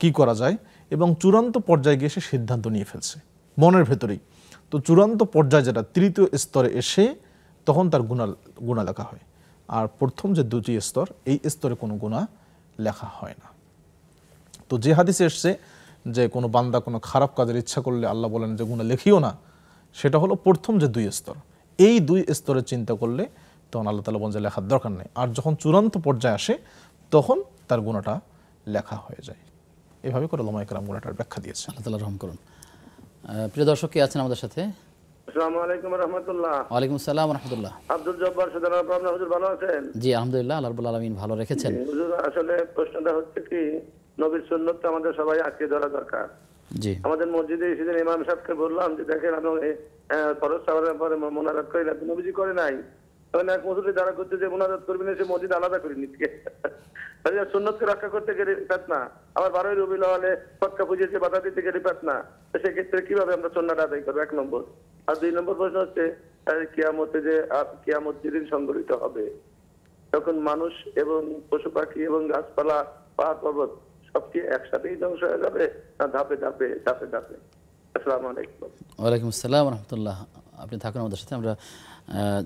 কি করা যায়, এবং চূড়ান্ত পর্যায়ে গিয়ে সে সিদ্ধান্ত নিয়ে ফেলছে মনের ভেতরেই। তো চূড়ান্ত পর্যায়ে যেটা তৃতীয় স্তরে এসে তখন তার গুনাহ লেখা হয়। আর প্রথম যে দুটি স্তর, এই স্তরে কোনো গুনাহ লেখা হয় না। তো যে হাদিসে এসছে যে কোনো বান্দা কোনো খারাপ কাজের ইচ্ছা করলে আল্লাহ বলেন যে গুনাহ লেখিও না, সেটা হলো প্রথম যে 2 স্তর। এই 2 স্তরে চিন্তা করলে তখন আল্লাহ তাআলা বলেন যে লেখার দরকার নেই। আর যখন চূড়ান্ত পর্যায়ে আসে তখন তার গুনাহটা লেখা হয়ে যায়। এভাবে করে উলামায়ে কেরাম গুনাহটার ব্যাখ্যা দিয়েছে। আল্লাহ তাআলা রহম করুন। প্রিয় দর্শক কে আছেন আমাদের সাথে? আসসালামু আলাইকুম ওয়া রাহমাতুল্লাহ। ওয়ালাইকুম আসসালাম ওয়া রাহমাতুল্লাহ। আব্দুল জব্বার সুদান আপনার হুজুর ভালো আছেন? জি আলহামদুলিল্লাহ, আল্লাহ রাব্বুল আলামিন ভালো রেখেছেন। হুজুর আসলে প্রশ্নটা হচ্ছে কি, নবীর সুন্নাত আমাদের সবাই আঁকড়ে ধরা দরকার। জি আমাদের মসজিদে এসে ইমাম সাহেবকে বললাম যে দেখেন আমি ফরজ সালাতের পরে মুনাজাত করি না, নবীজি করে নাই। তখন এক মুসল্লি যারা করতে যে মুনাজাত করবেন সে মসজিদ আলাদা করে নিচ্ছে। সুন্নতকে রক্ষা করতে গেলে ফেতনা, আবার 12ই রবিউল আউয়ালে ফতকা পুজোতে বাধা দিতে গেলে ফেতনা। তো সেক্ষেত্রে কিভাবে আমরা সুন্নাত আদায় করবো? 1 নম্বর। আর 2 নম্বর প্রশ্ন হচ্ছে কিয়ামত যেদিন সংঘটিত হবে তখন মানুষ এবং পশু পাখি এবং গাছপালা পাহাড় পর্বত সব কি একসাথেই ধ্বংস হয়ে যাবে না ধাপে ধাপে ধাপে ধাপে? আসসালামু আলাইকুম। ওয়ালাইকুম আসসালাম ওয়া রাহমাতুল্লাহ। আপনি থাকুন আমাদের সাথে, আমরা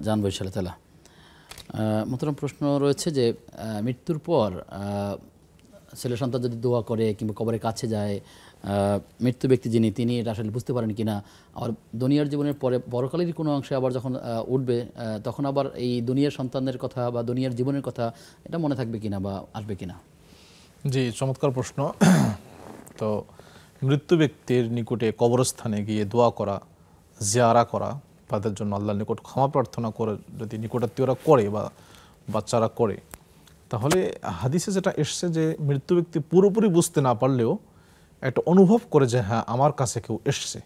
জানবো ইনশাআল্লাহ তাআলা। মোহতারাম, প্রশ্ন রয়েছে যে মৃত্যুর পর ছেলে সন্তান যদি দোয়া করে কিংবা কবরের কাছে যায়, মৃত্যু ব্যক্তি যিনি তিনি এটা আসলে বুঝতে পারেন কিনা, আর দুনিয়ার জীবনের পরে পরকালেরই কোনো অংশে আবার যখন উঠবে তখন আবার এই দুনিয়ার সন্তানদের কথা বা দুনিয়ার জীবনের কথা এটা মনে থাকবে কিনা বা আসবে কিনা? জি, চমৎকার প্রশ্ন। তো মৃত্যু ব্যক্তির নিকটে কবরস্থানে গিয়ে দোয়া করা, জিয়ারা করা, তাদের জন্য আল্লাহর নিকট ক্ষমা প্রার্থনা করে যদি নিকটাত্মীয়রা করে বা বাচ্চারা করে, তাহলে হাদিসে যেটা এসছে যে মৃত্যু ব্যক্তি পুরোপুরি বুঝতে না পারলেও একটা অনুভব করে যে হ্যাঁ আমার কাছে কেউ এসছে,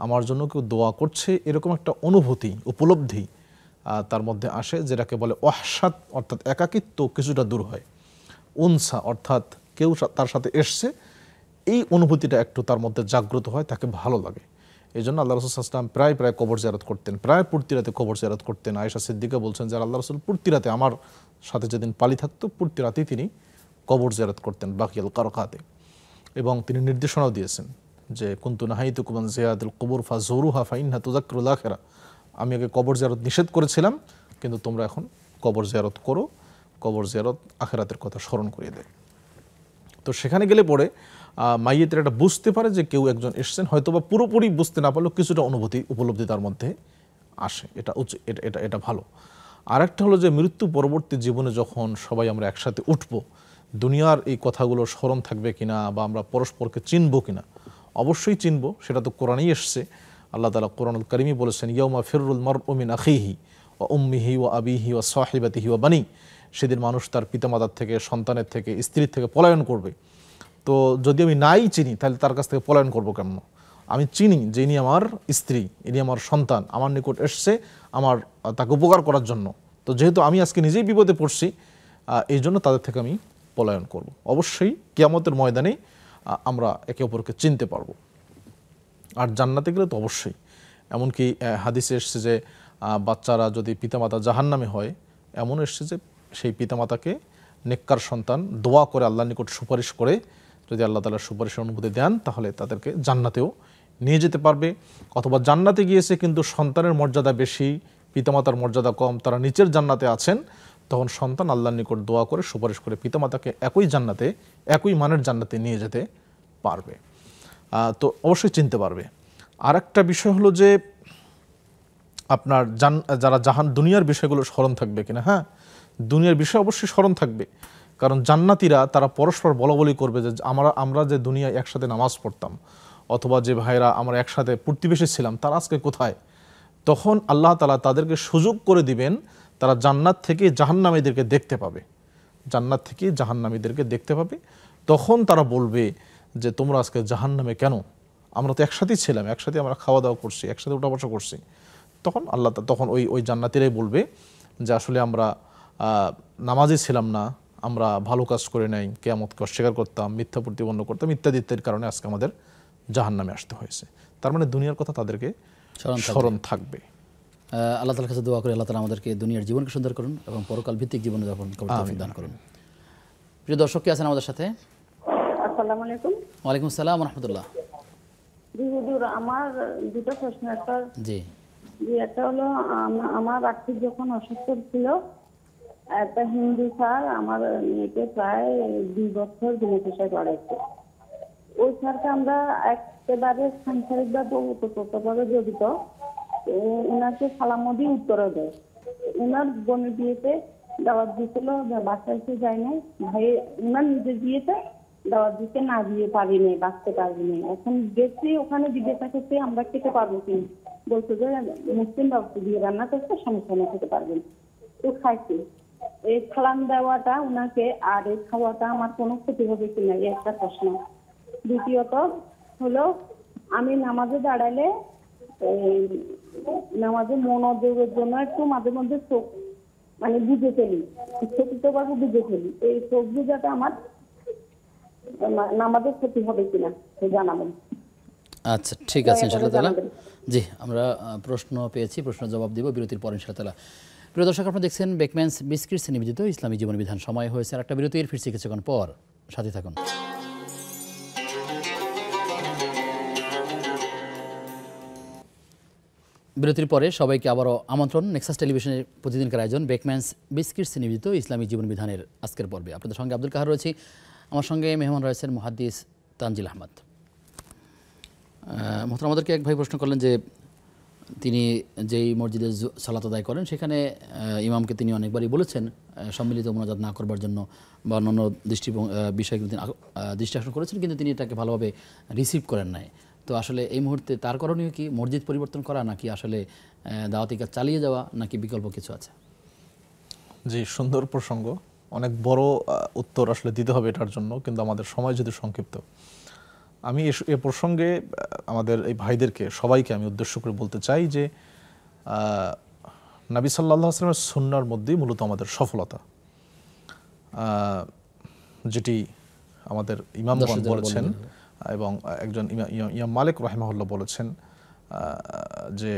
আমার জন্য কেউ দোয়া করছে, এরকম একটা অনুভূতি, উপলব্ধি তার মধ্যে আসে, যেটাকে বলে ওয়াহশাত, অর্থাৎ একাকিত্ব কিছুটা দূর হয়। উনসা অর্থাৎ কেউ তার সাথে এসছে, এই অনুভূতিটা একটু তার মধ্যে জাগ্রত হয়, তাকে ভালো লাগে। এই জন্য আল্লাহ রাসূল সাল্লাল্লাহু আলাইহি ওয়াসাল্লাম প্রায় কবর জিয়ারত করতেন, প্রায় প্রতি রাতে কবর জিয়ারত করতেন। আয়েশা সিদ্দিকা বলছেন যে আল্লাহ রাসূল প্রতি রাতে, আমার সাথে যেদিন পালি থাকতো প্রতি রাতেই তিনি কবর জিয়ারত করতেন বাকিয়াল কারকাতে। এবং তিনি নির্দেশনাও দিয়েছেন যে কুনতু নাহাইতুকুম আন জিয়ারাতিল কুবুর ফাজুরুহা ফাইন্নাহা তুযাক্কিরুল আখিরা। আমি আগে কবর জিয়ারত নিষেধ করেছিলাম, কিন্তু তোমরা এখন কবর জিয়ারত করো, কবর জিয়ারত আখিরাতের কথা স্মরণ করিয়ে দেয়। তো সেখানে গেলে পরে মাইয়েতের এটা বুঝতে পারে যে কেউ একজন এসছেন, হয়তো বা পুরোপুরি বুঝতে না পারলেও কিছুটা উপলব্ধি তার মধ্যে আসে, এটা ভালো। আর একটা হলো যে মৃত্যু পরবর্তী জীবনে যখন সবাই আমরা একসাথে উঠব, দুনিয়ার এই কথাগুলো স্মরণ থাকবে কিনা বা আমরা পরস্পরকে চিনব কিনা? অবশ্যই চিনব, সেটা তো কোরআনেই এসছে। আল্লাহ তাআলা কোরআনুল কারীমে বলেছেন ইয়াউমা ফিররুল মারউ মিন আখিহি ওয়া উম্মিহি ওয়া আবিহি ওয়া সাহিবাতিহি ওয়া বানি। সেদিন মানুষ তার পিতামাতার থেকে, সন্তানের থেকে, স্ত্রীর থেকে পলায়ন করবে। তো যদি আমি নাই চিনি তাহলে তার কাছ থেকে পলায়ন করবো কেন? আমি চিনি যে ইনি আমার স্ত্রী, ইনি আমার সন্তান, আমার নিকট এসছে আমার তাকে উপকার করার জন্য। তো যেহেতু আমি আজকে নিজেই বিপদে পড়ছি, এই জন্য তাদের থেকে আমি পলায়ন করব। অবশ্যই কিয়ামতের ময়দানে আমরা একে অপরকে চিনতে পারবো। আর জান্নাতে গেলে তো অবশ্যই, এমনকি হাদিসে এসছে যে বাচ্চারা যদি পিতামাতা জাহান্নামে হয়, এমন এসছে যে সেই পিতামাতাকে নেককার সন্তান দোয়া করে আল্লাহর নিকট সুপারিশ করে, যদি আল্লাহ তাআলা সুপারিশের অনুমতি দেন তাহলে তাদেরকে জান্নাতেও নিয়ে যেতে পারবে। অথবা জান্নাতে গিয়েছে কিন্তু সন্তানের মর্যাদা বেশি, পিতামাতার মর্যাদা কম, তারা নিচের জান্নাতে আছেন, তখন সন্তান আল্লাহর নিকট দোয়া করে সুপারিশ করে পিতামাতাকে একই জান্নাতে, একই মানের জান্নাতে নিয়ে যেতে পারবে। তো অবশ্যই চিনতে পারবে। আর একটা বিষয় হলো যে আপনার যারা দুনিয়ার বিষয়গুলো স্মরণ থাকবে কিনা? হ্যাঁ, দুনিয়ার বিষয় অবশ্যই স্মরণ থাকবে, কারণ জান্নাতীরা তারা পরস্পর বলাবলি করবে যে আমরা যে দুনিয়ায় একসাথে নামাজ পড়তাম, অথবা যে ভাইরা আমরা একসাথে প্রতিবেশী ছিলাম, তারা আজকে কোথায়? তখন আল্লাহ তাআলা তাদেরকে সুযোগ করে দিবেন, তারা জান্নাত থেকে জাহান্নামীদেরকে দেখতে পাবে, জান্নাত থেকে জাহান্নামীদেরকে দেখতে পাবে। তখন তারা বলবে যে তোমরা আজকে জাহান্নামে কেন? আমরা তো একসাথেই ছিলাম, একসাথে আমরা খাওয়া দাওয়া করছি, একসাথে উঠা বসা করছি। তখন তখন ওই জান্নাতীরাই বলবে যে আসলে আমরা নামাজি ছিলাম না, আমরা ভালো কাজ করে নাই, কিয়ামতকে অস্বীকার করতাম, মিথ্যা প্রতিপন্ন করতাম, ইত্যাদি ইত্যাদির কারণে আজকে আমাদের জাহান্নামে আসতে হয়েছে। তার মানে দুনিয়ার কথা তাদেরকে স্মরণ থাকবে। আল্লাহ তাআলার কাছে দোয়া করি আল্লাহ তাআলা আমাদেরকে দুনিয়ার জীবনকে সুন্দর করুন এবং পরকাল ভিত্তিক জীবন যাপন করতে তৌফিক দান করুন। প্রিয় দর্শক কে আছেন আমাদের সাথে? আসসালামু আলাইকুম। ওয়ালাইকুম আসসালাম ওয়া রাহমাতুল্লাহ। জি হুজুর, আমার দুটো প্রশ্ন। জি একটা হলো আমার আর্থিক যখন অসুস্থ ছিল, একটা হিন্দু স্যার আমার মেয়েকে প্রায় 2 বছর বিনা পয়সায় পড়াইছে। ওই স্যারকে আমরা একেবারে সাংসারিকভাবে ওতপ্রোতভাবে জড়িত। ওনাকে সালামদি উত্তরও দেয়। ওনার বোনের বিয়েতে দাওয়াত দিয়েছিল, বাসায় এসে যায় নাই। ভাই ওনার নিজের বিয়েতে দাওয়াত দিতে না দিয়ে পারি নাই, বাঁচতে পারি নাই। এখন গেছি ওখানে জিজ্ঞাসা করতে আমরা খেতে পারবো কিনা, বলছে যে মুসলিম বাবু দিয়ে রান্না করতে, সমস্যা না, খেতে পারবেন। তো খাইছি। এই সালাম দেওয়াটা ওনাকে আর এই খাওয়াটা আমার কোনো ক্ষতি হবে কিনা, এই একটা প্রশ্ন। দ্বিতীয়ত হলো, আমি নামাজে দাঁড়ালে নামাজে মনোযোগের জন্য একটু মাঝে মধ্যে চোখ মানে বুঝে ফেলি, ইচ্ছাকৃতভাবে বুঝে ফেলি। এই চোখ বুঝাটা আমার নামাজের ক্ষতি হবে কিনা জানাবেন। আচ্ছা, ঠিক আছে ইনশাআল্লাহ তাআলা। জি, আমরা প্রশ্ন পেয়েছি, প্রশ্নের জবাব দিব বিরতির পর ইনশাআল্লাহ তাআলা। প্রিয় দর্শক, আপনারা দেখছেন বেকম্যানস বিস্কিটস নিবেদিত ইসলামী জীবন বিধান। সময় হয়েছে আর একটা বিরতির, ফিরছি কিছুক্ষণ পর, সাথে থাকুন। বিরতির পরে সবাইকে আবারও আমন্ত্রণ নেক্সাস টেলিভিশনের প্রতিদিনকার আয়োজন বেকম্যানস বিস্কিটস নিবেদিত ইসলামী জীবন বিধানের আজকের পর্বে। আপনাদের সঙ্গে আব্দুল কাহার রয়েছি, আমার সঙ্গে মেহমান রয়েছেন মুহাদ্দিস তানজিল আহমদ। মোহতারাম, আমাদেরকে এক ভাই প্রশ্ন করলেন যে তিনি যেই মসজিদে সালাত আদায় করেন সেখানে ইমামকে তিনি অনেকবারই বলেছেন সম্মিলিত মোনাজাত না করবার জন্য বা অন্যান্য বিষয়গুলো তিনি দৃষ্টি আকর্ষণ করেছেন, কিন্তু তিনি এটাকে ভালোভাবে রিসিভ করেন নাই। তো আসলে এই মুহূর্তে তার করণীয় কি? মসজিদ পরিবর্তন করা, নাকি আসলে দাওয়াতি কাজ চালিয়ে যাওয়া, নাকি বিকল্প কিছু আছে? জি, সুন্দর প্রসঙ্গ। অনেক বড় উত্তর আসলে দিতে হবে এটার জন্য, কিন্তু আমাদের সময় যদি সংক্ষিপ্ত। আমি এ প্রসঙ্গে আমাদের এই ভাইদেরকে সবাইকে আমি উদ্দেশ্য করে বলতে চাই যে নবী সাল্লাল্লাহু আলাইহি ওয়াসাল্লামের সুন্নাহর মধ্যেই মূলত আমাদের সফলতা, যেটি আমাদের ইমামগণ বলেছেন এবং একজন ইমাম মালিক রাহিমাহুল্লাহ বলেছেন যে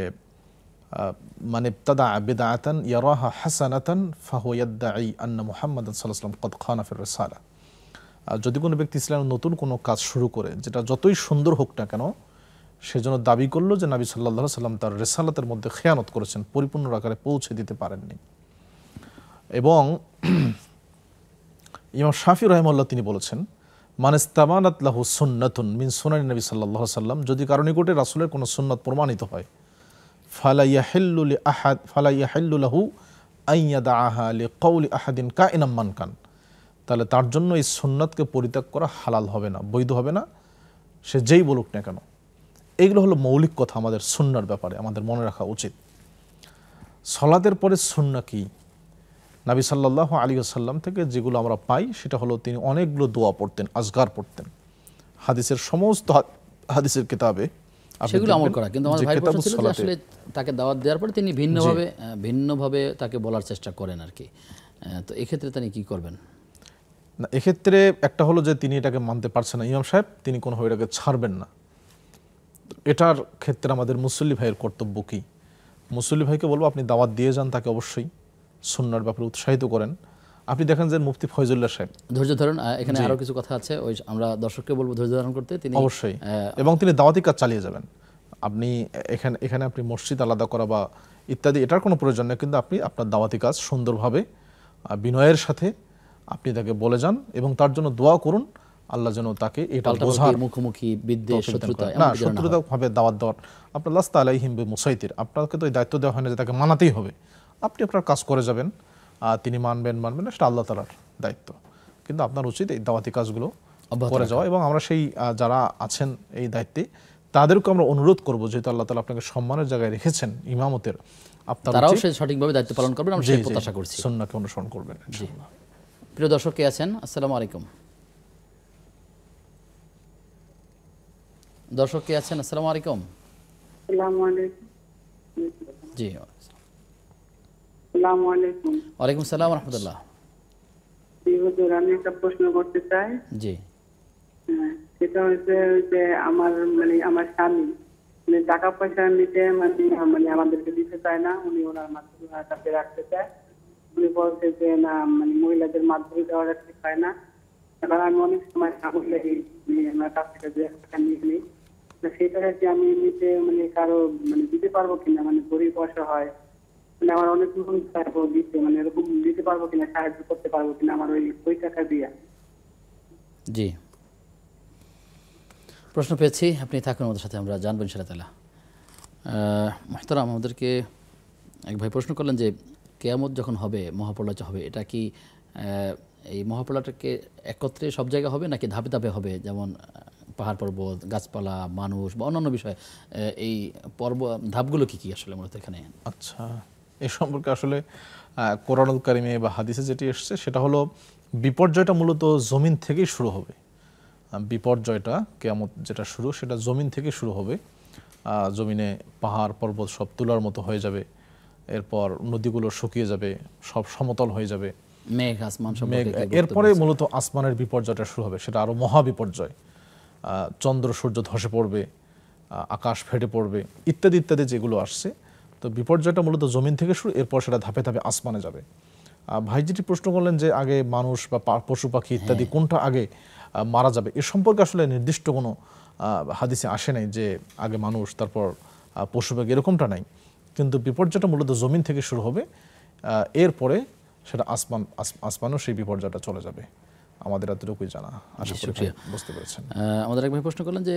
মান ইবতাদা বিদআতান ইয়ারাহা হাসানাতান ফাহুয়া ইয়াদঈ আন্না মুহাম্মাদান সাল্লাল্লাহু আলাইহি ওয়াসাল্লাম ক্বাদ খানা ফির রিসালা। যদি কোনো ব্যক্তি ইসলামের নতুন কোনো কাজ শুরু করে, যেটা যতই সুন্দর হোক না কেন, সেজন্য দাবি করলো যে নবী সাল্লাল্লাহু আলাইহি ওয়াসাল্লাম তার রিসালাতের মধ্যে খেয়ানত করেছেন, পরিপূর্ণ আকারে পৌঁছে দিতে পারেননি। এবং ইমাম শাফি রাহিমাহুল্লাহ তিনি বলেছেন, মান ইস্তামানাত লাহু সুন্নাতুন মিন সুনানি নবী সাল্লাল্লাহু আলাইহি ওয়াসাল্লাম, যদি কারো নিকটে রাসূলের কোনো সুন্নাত প্রমাণিত হয়, ফালা ইয়াহিল্লু লাহু আন ইয়াদআহা লিকাউলি আহাদিন কাইনাম মান কান, তাহলে তার জন্য এই সুন্নাতকে পরিত্যাগ করা হালাল হবে না, বৈধ হবে না, সে যেই বলুক না কেন। এইগুলো হলো মৌলিক কথা আমাদের সুন্নার ব্যাপারে আমাদের মনে রাখা উচিত। সালাতের পরে সুন্নাহ কি? নবী সাল্লাল্লাহু আলাইহি ওয়াসাল্লাম থেকে যেগুলো আমরা পাই সেটা হলো তিনি অনেকগুলো দোয়া পড়তেন, আজগার পড়তেন। হাদিসের সমস্ত হাদিসের কিতাবে সেগুলো আমল করা, কিন্তু আমার ভাই প্রশ্ন ছিল যে আসলে তাকে দাওয়াত দেওয়ার পরে তিনি ভিন্নভাবে তাকে বলার চেষ্টা করেন আর কি, তো এক্ষেত্রে তিনি কি করবেন? না, এক্ষেত্রে একটা হলো যে তিনি এটাকে মানতে পারছেন না ইমাম সাহেব, তিনি কোনোভাবে এটাকে ছাড়বেন না। এটার ক্ষেত্রে আমাদের মুসল্লি ভাইয়ের কর্তব্য কি? মুসল্লি ভাইকে বলবো আপনি দাওয়াত দিয়ে যান, তাকে অবশ্যই সুন্নাহর ব্যাপারে উৎসাহিত করেন। আপনি দেখেন যে মুফতি ফয়জুল্লাহ সাহেব ধৈর্য ধরুন, এখানে আরো কিছু কথা আছে, ওই আমরা দর্শককে বলবো ধৈর্য ধারণ করতে। তিনি অবশ্যই এবং তিনি দাওয়াতি কাজ চালিয়ে যাবেন। আপনি এখানে আপনি মসজিদ আলাদা করা বা ইত্যাদি এটার কোনো প্রয়োজন নেই, কিন্তু আপনি আপনার দাওয়াতি কাজ সুন্দরভাবে বিনয়ের সাথে আপনি তাকে বলে যান এবং তার জন্য দোয়া করুন, আল্লাহ যেন তাকে এটা বোঝার, মুখোমুখি বিদ্বেষ শত্রুতা ভাবে দাওয়াত দেওয়ার আপনার লাস্তা আলাইহিম বিমুসাইতির, আপনাকে তো এই দায়িত্ব দেওয়া হয় না যে তাকে মানাতেই হবে। আপনি আপনার কাজ করে যাবেন, তিনি মানবেন না সেটা আল্লাহ তাআলার দায়িত্ব, কিন্তু আপনার উচিত এই দাওয়াতি কাজগুলো করে যাওয়া। এবং আমরা সেই যারা আছেন এই দায়িত্বে তাদেরকে আমরা অনুরোধ করবো, যেহেতু আল্লাহ তাআলা আপনাকে সম্মানের জায়গায় রেখেছেন ইমামতের, তারাও সেই সঠিকভাবে দায়িত্ব পালন করবেন, আমরা সেই প্রত্যাশা করছি, সুন্নাহকে অনুসরণ করবেন। প্রিয় দর্শক কে আছেন? আসসালামু আলাইকুম। দর্শক কে আছেন? আসসালামু আলাইকুম। আসসালামু আলাইকুম। জি, আসসালামু আলাইকুম। ওয়ালাইকুম আসসালাম ওয়া রাহমাতুল্লাহ। হুজুর, আমি একটা প্রশ্ন করতে চাই। জি, সেটা হচ্ছে যে আমার স্বামী টাকা পয়সা নিতে আমাদেরকে দিতে চায় না, উনি ওনার মাধ্যমে কাছে রাখতে চায়। উনি বলছে যে না, মহিলাদের মাধ্যমে দেওয়াটা ঠিক হয় না। এবার আমি অনেক সময় আমার কাছ থেকে 2 টাকা নিয়ে নিই, সেই টাকা কি আমি এমনিতে মানে কারো মানে দিতে পারবো কিনা, মানে গরিব অসহায়, মানে আমার অনেক লোন থাকবো দিতে, মানে এরকম দিতে পারবো কিনা, সাহায্য করতে পারবো কিনা আমার ওই টাকা দিয়ে? জি, প্রশ্ন পেয়েছি, আপনি থাকুন আমাদের সাথে, আমরা জানবো ইনশাআল্লাহ। মুহতারাম, আমাদেরকে এক ভাই প্রশ্ন করলেন যে কিয়ামত যখন হবে, মহাপ্রলয় হবে, এটা কি এই মহাপ্রলয়টাকে একত্রে সব জায়গায় হবে নাকি ধাপে ধাপে হবে, যেমন পাহাড় পর্বত, গাছপালা, মানুষ বা অন্যান্য বিষয়, এই ধাপগুলো কি কি আসলে মূলত এখানে? আচ্ছা, এ সম্পর্কে আসলে কোরআনুল কারিমে বা হাদিসে যেটি এসছে সেটা হলো বিপর্যয়টা মূলত জমিন থেকেই শুরু হবে। বিপর্যয়টা, কিয়ামত যেটা শুরু, সেটা জমিন থেকে শুরু হবে। জমিনে পাহাড় পর্বত সব তুলার মতো হয়ে যাবে, এরপর নদীগুলো শুকিয়ে যাবে, সব সমতল হয়ে যাবে, মেঘ আসমান সব, এরপরে মূলত আসমানের বিপর্যয়টা শুরু হবে, সেটা আরো মহা বিপর্যয়। চন্দ্র সূর্য ধসে পড়বে, আকাশ ফেটে পড়বে, ইত্যাদি ইত্যাদি যেগুলো আসছে। তো বিপর্যয়টা মূলত জমিন থেকে শুরু, এরপর সেটা ধাপে ধাপে আসমানে যাবে। ভাই যেটি প্রশ্ন করলেন যে আগে মানুষ বা পশু পাখি ইত্যাদি কোনটা আগে মারা যাবে, এ সম্পর্কে আসলে নির্দিষ্ট কোনো হাদিসে আসে নাই যে আগে মানুষ তারপর পশু পাখি, এরকমটা নাই। কিন্তু বিপর্যয়টা মূলত জমিন থেকে শুরু হবে, এরপরে সেটা আসমানও সেই বিপর্যয়টা চলে যাবে। আমাদের এতটুকুই জানা, আশা করি বুঝতে পেরেছেন। আমাদের এক ভাই প্রশ্ন করলেন যে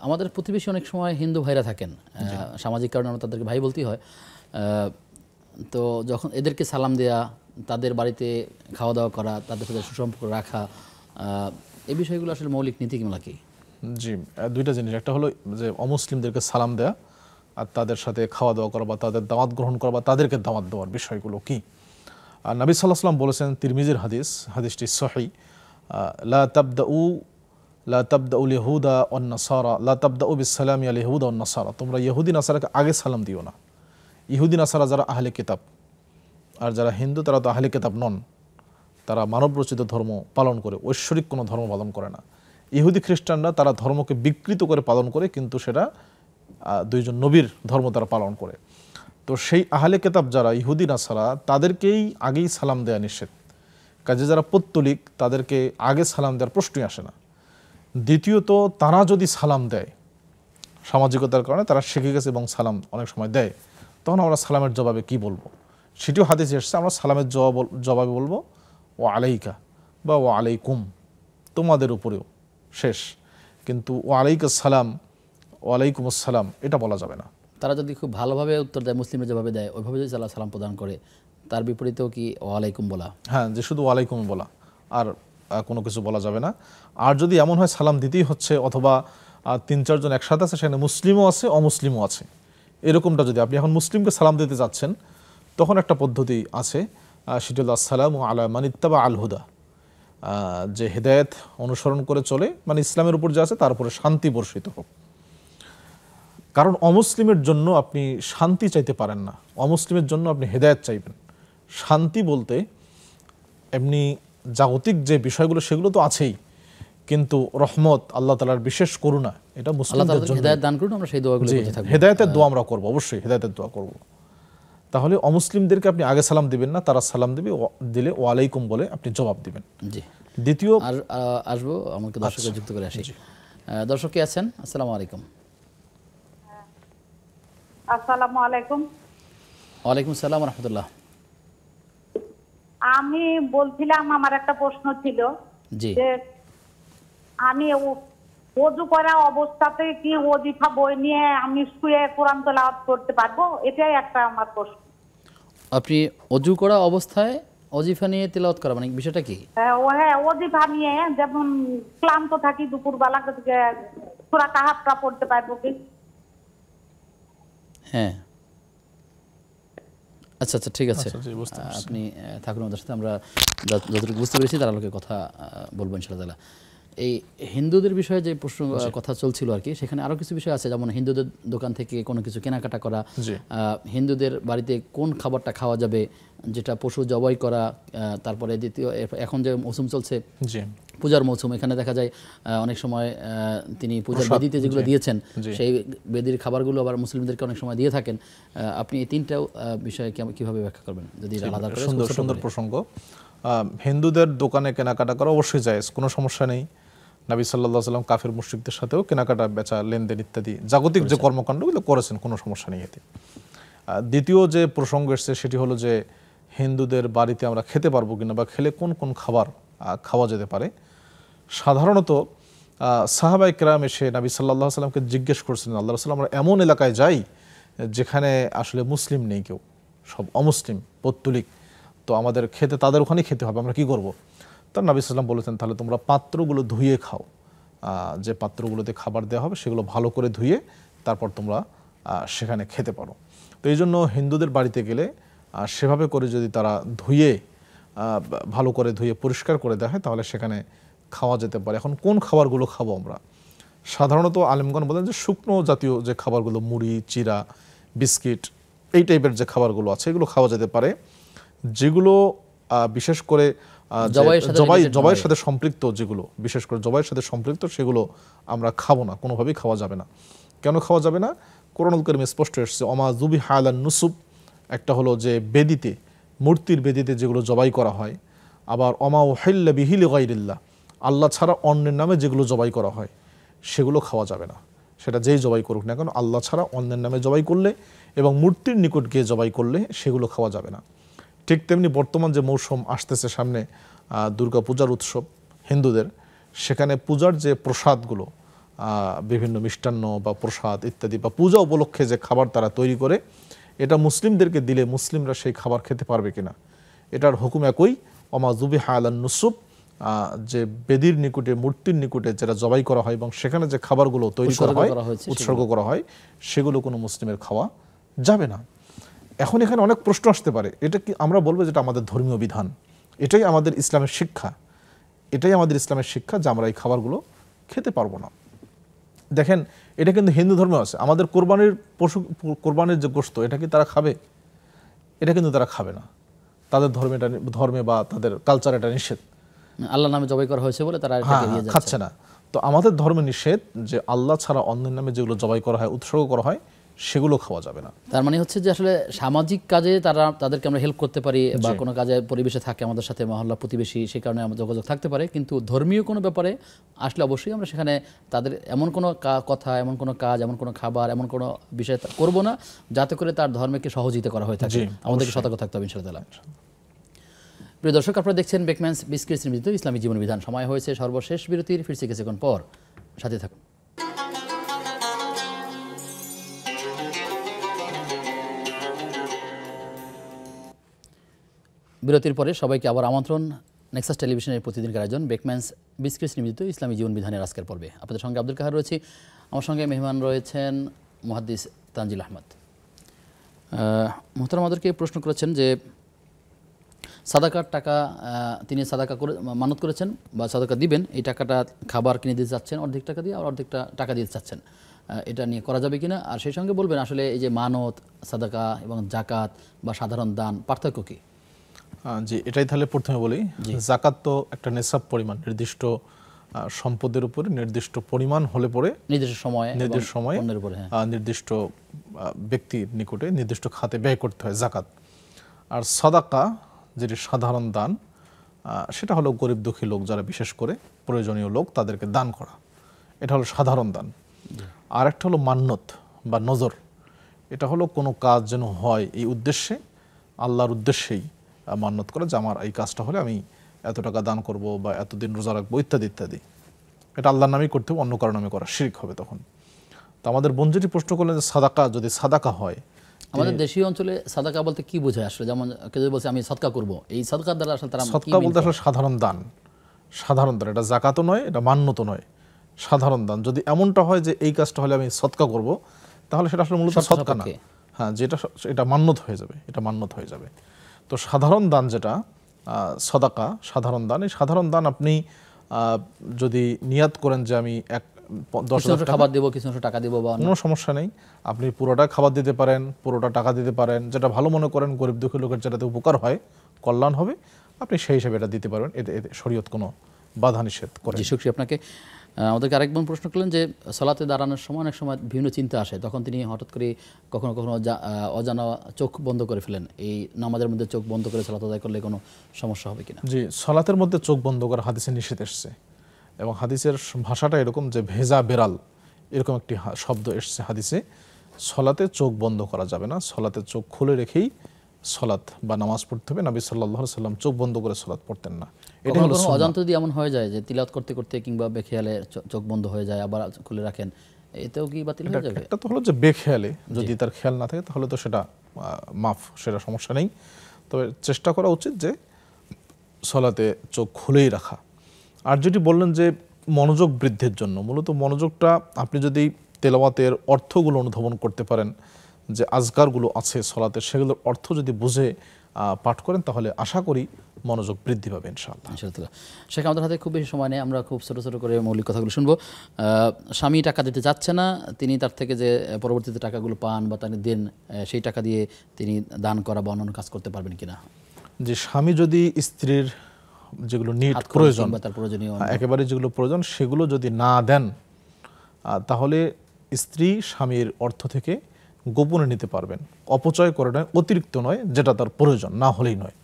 আমাদের প্রতিবেশী অনেক সময় হিন্দু ভাইরা থাকেন, সামাজিক কারণে আমরা তাদেরকে ভাই বলতেই হয়, তো যখন এদেরকে সালাম দেয়া, তাদের বাড়িতে খাওয়া দাওয়া করা, তাদের সাথে সুসম্পর্ক রাখা, এই বিষয়গুলো আসলে মৌলিক নীতিমালা কি? জি, দুইটা জিনিস। একটা হলো যে অমুসলিমদেরকে সালাম দেয়া, আর তাদের সাথে খাওয়া দাওয়া করা বা তাদের দাওয়াত গ্রহণ করা বা তাদেরকে দাওয়াত দেওয়ার বিষয়গুলো কি? আর নবী সাল্লাল্লাহু আলাইহি ওয়াসাল্লাম বলেছেন, তিরমিজির হাদিস, হাদিসটি সহিহ, লা তাবদাউল ইহুদা ওয়ান নাসারা, লা তাবদাউ বিসসালামি আল ইহুদা ওয়ান নাসারা, তোমরা ইহুদি নাসারাকে আগে সালাম দিও না। ইহুদি নাসারা যারা আহলে কিতাব, আর যারা হিন্দু তারা তো আহলে কিতাব নন, তারা মানবরচিত ধর্ম পালন করে, ঐশ্বরিক কোনো ধর্ম পালন করে না। ইহুদি খ্রিস্টানরা তারা ধর্মকে বিকৃত করে পালন করে, কিন্তু সেটা দুইজন নবীর ধর্ম তারা পালন করে। তো সেই আহলে কিতাব যারা ইহুদি নাসারা, তাদেরকেই আগেই সালাম দেয়া নিষেধ। কাজে যারা পৌত্তলিক, তাদেরকে আগে সালাম দেওয়ার প্রশ্নই আসে না। দ্বিতীয়ত, তারা যদি সালাম দেয়, সামাজিকতার কারণে তারা শিখে গেছে এবং সালাম অনেক সময় দেয়, তখন আমরা সালামের জবাবে কি বলবো? সেটিও হাদিসে এসেছে, আমরা সালামের জবাবে বলবো ও আলাইকা বা ও আলাইকুম, তোমাদের উপরেও, শেষ। কিন্তু ও আলাইকা সালাম, ও আলাইকুম আসসালাম, এটা বলা যাবে না। তারা যদি খুব ভালোভাবে উত্তর দেয়, মুসলিমরা যেভাবে দেয় ওইভাবে যদি সালাম প্রদান করে, তার বিপরীতেও কি ওয়ালাইকুম বলা? হ্যাঁ, যে শুধু ওয়ালাইকুম বলা, আর কোনো কিছু বলা যাবে না। আর যদি এমন হয় সালাম দিতেই হচ্ছে, অথবা 3-4 জন একসাথে আছে, সেখানে মুসলিমও আছে অমুসলিমও আছে, এরকমটা যদি আপনি এখন মুসলিমকে সালাম দিতে যাচ্ছেন, তখন একটা পদ্ধতি আছে, সেটা হলো আসসালামু আলা মান ইত্তাবা আল হুদা, যে হেদায়েত অনুসরণ করে চলে, মানে ইসলামের উপর যে আছে তার উপরে শান্তি বর্ষিত হোক। কারণ অমুসলিমের জন্য আপনি শান্তি চাইতে পারেন না, অমুসলিমের জন্য আপনি হেদায়েত চাইবেন। শান্তি বলতে এমনি জাগতিক যে বিষয়গুলো সেগুলো তো আছেই, কিন্তু রহমত, আল্লাহ তাআলার বিশেষ করুণা, এটা মুসলিমদের জন্য হেদায়েত দান করুন, আমরা সেই দোয়াগুলো করতে থাকব। হেদায়েতের দোয়া আমরা করব, অবশ্যই হেদায়েতের দোয়া করব। তাহলে অমুসলিমদেরকে আপনি আগে সালাম দিবেন না, তারা সালাম দিলে ওয়ালাইকুম বলে আপনি জবাব দিবেন। জি, দ্বিতীয় আর আসবো, আমাকে দর্শককে যুক্ত করে আসি। দর্শক কে আছেন? আসসালামু আলাইকুম। আসসালামু আলাইকুম। ওয়ালাইকুম আসসালাম ওয়া রাহমাতুল্লাহ। আমি বলছিলাম, আমার একটা প্রশ্ন ছিল জি, যে আমি ওযু করা অবস্থাতে কি ওজিফা বই নিয়ে আমি শুয়ে কোরআন তেলাওয়াত করতে পারবো? এটাই একটা আমার প্রশ্ন। আপনি অজু করা অবস্থায় ওজিফা নিয়ে তেলাওয়াত করা, মানে বিষয়টা কি? হ্যাঁ, ওজিফা নিয়ে, যেমন ক্লান্ত থাকি দুপুরবেলা, সূরা কাহাফটা পড়তে পারবো কি? হ্যাঁ, আচ্ছা আচ্ছা, ঠিক আছে, বুঝতে পারছি। আপনি থাকুন আমাদের সাথে, আমরা যতটুকু বুঝতে পেরেছি তার আলোকে কথা বলবো ইনশাআল্লাহ। এই হিন্দুদের বিষয়ে যে প্রশ্ন কথা চলছিল আর কি, সেখানে আরও কিছু বিষয় আছে, যেমন হিন্দুদের দোকান থেকে কোনো কিছু কেনাকাটা করা, হিন্দুদের বাড়িতে কোন খাবারটা খাওয়া যাবে, যেটা পশু জবাই করা, তারপরে দ্বিতীয় এখন যে মৌসুম চলছে পূজার মৌসুম, এখানে দেখা যায় অনেক সময় তিনি পূজার বেদিতে যেগুলো দিয়েছেন সেই বেদির খাবারগুলো আবার মুসলিমদেরকে অনেক সময় দিয়ে থাকেন। আপনি এই তিনটাও বিষয়ে কিভাবে ব্যাখ্যা করবেন যদি আলাদা করে? সুন্দর প্রসঙ্গ। হিন্দুদের দোকানে কেনাকাটা করা অবশ্যই জায়েজ, কোনো সমস্যা নেই। নবী সাল্লাল্লাহু আলাইহি ওয়াসাল্লাম কাফের মুশরিকদের সাথেও কেনাকাটা বেচা লেনদেন ইত্যাদি জাগতিক যে কর্মকাণ্ডগুলো করেছেন, কোনো সমস্যা নেই এতে। দ্বিতীয় যে প্রসঙ্গ এসছে সেটি হলো যে হিন্দুদের বাড়িতে আমরা খেতে পারবো কিনা বা খেলে কোন কোন খাবার খাওয়া যেতে পারে। সাধারণত সাহাবায়ে কেরাম এসে নবী সাল্লাল্লাহু আলাইহি ওয়াসাল্লামকে জিজ্ঞেস করছিলেন, আল্লাহ রাসূল আমরা এমন এলাকায় যাই যেখানে আসলে মুসলিম নেই, কেউ সব অমুসলিম পৌত্তলিক, তো আমাদের খেতে তাদের ওখানেই খেতে হবে, আমরা কি করব? তার নবী সাল্লাম বলেছেন তাহলে তোমরা পাত্রগুলো ধুয়ে খাও, যে পাত্রগুলোতে খাবার দেওয়া হবে সেগুলো ভালো করে ধুয়ে তারপর তোমরা সেখানে খেতে পারো। তো এই জন্য হিন্দুদের বাড়িতে গেলে সেভাবে করে যদি তারা ধুয়ে ভালো করে ধুয়ে পরিষ্কার করে দেয় তাহলে সেখানে খাওয়া যেতে পারে। এখন কোন খাবারগুলো খাবো আমরা? সাধারণত আলেমগণ বলেন যে শুকনো জাতীয় যে খাবারগুলো, মুড়ি, চিরা, বিস্কিট, এই টাইপের যে খাবারগুলো আছে এগুলো খাওয়া যেতে পারে। যেগুলো বিশেষ করে জবাইয়ের সাথে সম্পৃক্ত, যেগুলো বিশেষ করে জবাইয়ের সাথে সম্পৃক্ত সেগুলো আমরা খাবো না, কোনোভাবেই খাওয়া যাবে না। কেন খাওয়া যাবে না? কোরআনুল কারীমে স্পষ্ট এসেছে অমা যুবিহা আলান নুসুব, একটা হলো যে বেদিতে, মূর্তির বেদিতে যেগুলো জবাই করা হয়, আবার অমা উহিল্লা বিহি লিগাইরিল্লাহ, আল্লাহ ছাড়া অন্যের নামে যেগুলো জবাই করা হয় সেগুলো খাওয়া যাবে না। সেটা যেই জবাই করুক না কেন, আল্লাহ ছাড়া অন্যের নামে জবাই করলে এবং মূর্তির নিকট গিয়ে জবাই করলে সেগুলো খাওয়া যাবে না। ঠিক তেমনি বর্তমান যে মৌসুম আসতেছে সামনে, দুর্গা পূজার উৎসব হিন্দুদের, সেখানে পূজার যে প্রসাদগুলো, বিভিন্ন মিষ্টান্ন বা প্রসাদ ইত্যাদি বা পূজা উপলক্ষে যে খাবার তারা তৈরি করে, এটা মুসলিমদেরকে দিলে মুসলিমরা সেই খাবার খেতে পারবে কিনা, এটার হুকুম একই, অমা যুবিহা আলান নুসুব, যে বেদির নিকটে, মূর্তির নিকটে যেটা জবাই করা হয় এবং সেখানে যে খাবারগুলো তৈরি করা হয়, উৎসর্গ করা হয়, সেগুলো কোনো মুসলিমের খাওয়া যাবে না। এখন এখানে অনেক প্রশ্ন আসতে পারে, এটা কি আমরা বলবো যেটা আমাদের ধর্মীয় বিধান, এটাই আমাদের ইসলামের শিক্ষা, এটাই আমাদের ইসলামের শিক্ষা যে আমরা এই খাবারগুলো খেতে পারবো না। দেখেন, এটা কিন্তু হিন্দু ধর্মে আছে। আমাদের কোরবানির যে গোশত, এটা কি তারা খাবে? এটা কিন্তু তারা খাবে না। তাদের ধর্মে বা তাদের কালচার এটা নিষেধ, আল্লাহর নামে জবাই করা হয়েছে বলে তারা খাচ্ছে না। তো আমাদের ধর্মে নিষেধ যে আল্লাহ ছাড়া অন্যের নামে যেগুলো জবাই করা হয়, উৎসর্গ করা হয়, সেগুলো খাওয়া যাবে না। তার মানে হচ্ছে যে আসলে সামাজিক কাজে তাদেরকে আমরা হেল্প করতে পারি বা কোনো কাজে পরিবেশে থাকে আমাদের সাথে মহল্লা প্রতিবেশী, সেই কারণে আমাদের যোগাযোগ থাকতে পারে, কিন্তু ধর্মীয় কোনো ব্যাপারে আসলে অবশ্যই আমরা সেখানে তাদের এমন কোনো কথা, এমন কোনো কাজ, এমন কোনো খাবার, এমন কোনো বিষয় করব না যাতে করে তার ধর্মকে সহযোগিতা করা হয়ে থাকে। আমাদেরকে সতর্ক থাকতে হবে ইনশাআল্লাহ। প্রিয় দর্শক, আপনারা দেখছেন বেকম্যানস বিস্কিটস নিবেদিত ইসলামী জীবন বিধান। সময় হয়েছে সর্বশেষ বিরতির, ফিরছি কিছুক্ষণ পর, সাথে থাকুন। বিরতির পরে সবাইকে আবার আমন্ত্রণ নেক্সাস টেলিভিশনের প্রতিদিনকার আয়োজন বেকম্যানস বিস্কিটস নিবেদিত ইসলামী জীবন বিধানের আজকের পর্বে। আপনাদের সঙ্গে আব্দুল কাহার রয়েছি, আমার সঙ্গে মেহমান রয়েছেন মুহাদ্দিস তানজিল আহমদ। মোহতারাম আমাদেরকে প্রশ্ন করেছেন যে সাদাকার টাকা তিনি সাদাকা করে মানত করেছেন বা সাদাকা দিবেন, এই টাকাটা খাবার কিনে দিতে চাচ্ছেন অর্ধেক টাকা দিয়ে, আর অর্ধেকটা টাকা দিতে চাচ্ছেন, এটা নিয়ে করা যাবে কিনা? আর সেই সঙ্গে বলবেন আসলে এই যে মানত, সাদাকা এবং জাকাত বা সাধারণ দান পার্থক্য কী? জি, এটাই তাহলে প্রথমে বলি। জাকাত তো একটা নেশাব পরিমাণ, নির্দিষ্ট সম্পদের উপরে নির্দিষ্ট পরিমাণ হলে পরে নির্দিষ্ট সময় নির্দিষ্ট ব্যক্তির নিকটে নির্দিষ্ট খাতে ব্যয় করতে হয় জাকাত। আর সাদাকা যেটি সাধারণ দান, সেটা হলো গরিব দুঃখী লোক যারা বিশেষ করে প্রয়োজনীয় লোক তাদেরকে দান করা, এটা হলো সাধারণ দান। আর একটা হলো মান্নত বা নজর, এটা হলো কোনো কাজ যেন হয় এই উদ্দেশ্যে, আল্লাহর উদ্দেশ্যেই মান্নত করা যে আমার এই কাজটা হলে আমি এত টাকা দান করব বা এতদিন রোজা রাখবো ইত্যাদি ইত্যাদি। এটা আল্লাহর নামেই করতে হবে, অন্য কারো নামে করা শিরক হবে তখন। তো আমাদের বোন যেটি প্রশ্ন করলেন যে সাদাকা, যদি সাদাকা হয়, আমাদের দেশীয় অঞ্চলে সাদাকা বলতে কি বোঝায় আসলে? যেমন কেউ বলছে আমি সদকা করব, এই সদকার দ্বারা আসলে তারা সদকা বলতে আসলে সাধারণ দান, সাধারণ দান, এটা জাকাতও নয়, এটা মান্নত নয়, সাধারণ দান। যদি এমনটা হয় যে এই কাজটা হলে আমি সদকা করব, তাহলে সেটা আসলে মূলত সদকা না, হ্যাঁ, যেটা এটা মান্নত হয়ে যাবে, এটা মান্নত হয়ে যাবে। তো সাধারণ দান যেটা সাদাকা, সাধারণ দান, এই সাধারণ দান আপনি যদি নিয়াত করেন যে আমি 10,000 খাবার দেবো, কিছু টাকা দেবো, কোনো সমস্যা নেই, আপনি পুরোটা খাবার দিতে পারেন, পুরোটা টাকা দিতে পারেন, যেটা ভালো মনে করেন গরিব দুঃখী লোকের যেটাতে উপকার হয়, কল্যাণ হবে, আপনি সেই হিসেবে এটা দিতে পারবেন, এতে শরীয়ত কোনো বাধা নিষেধ করে। জি, শুকরিয়া আপনাকে। আমাদেরকে আরেকবার প্রশ্ন করলেন যে সালাতে দাঁড়ানোর সময় অনেক সময় বিভিন্ন চিন্তা আসে, তখন তিনি হঠাৎ করে কখনো কখনো অজানা চোখ বন্ধ করে ফেলেন, এই নামাজের মধ্যে চোখ বন্ধ করে সালাত আদায় করলে কোনো সমস্যা হবে কিনা? জি, সালাতের মধ্যে চোখ বন্ধ করা হাদিসে নিষেধ এসেছে এবং হাদিসের ভাষাটা এরকম যে ভেজা বেড়াল এরকম একটি শব্দ এসছে হাদিসে। সলাতে চোখ বন্ধ করা যাবে না, সলাতে চোখ খুলে রেখেই সলাত বা নামাজ পড়তে হবে। নবী সাল্লাল্লাহু আলাইহি ওয়াসাল্লাম চোখ বন্ধ করে সলাত পড়তেন না। এটা হলো সুন্নাহ। অজান্তে যদি এমন হয়ে যায় যে তিলাওয়াত করতে করতে কিংবা বেখেয়ালে চোখ বন্ধ হয়ে যায় আবার খুলে রাখেন, এতেও কি বাতিল হয়ে যাবে? এটা তো হলো যে বেখেয়ালে, যদি তার খেয়াল না থাকে তাহলে তো সেটা মাফ, সেটা সমস্যা নেই। তবে চেষ্টা করা উচিত যে সলাতে চোখ খুলেই রাখা। আর যেটি বললেন যে মনোযোগ বৃদ্ধির জন্য, মূলত মনোযোগটা আপনি যদি তেলাওয়াতের অর্থগুলো অনুধাবন করতে পারেন, যে আজকারগুলো আছে সলাতে সেগুলোর অর্থ যদি বুঝে পাঠ করেন তাহলে আশা করি মনোযোগ বৃদ্ধি পাবে ইনশাআল্লাহ। শেখ, আমাদের হাতে খুব বেশি সময় নেই, আমরা খুব ছোটো ছোটো করে মৌলিক কথাগুলো শুনবো। স্বামী টাকা দিতে যাচ্ছে না, তিনি তার থেকে যে পরবর্তীতে টাকাগুলো পান বা তাকে দেন, সেই টাকা দিয়ে তিনি দান করা বা অন্যান্য কাজ করতে পারবেন কিনা? যে স্বামী যদি স্ত্রীর যেগুলো নিড প্রয়োজন, তার প্রয়োজনীয় একেবারে যেগুলো প্রয়োজন সেগুলো যদি না দেন, তাহলে স্ত্রী স্বামীর অর্থ থেকে গোপনে নিতে পারবেন, অপচয় করে নয়, অতিরিক্ত নয়, যেটা তার প্রয়োজন না হলেই নয়।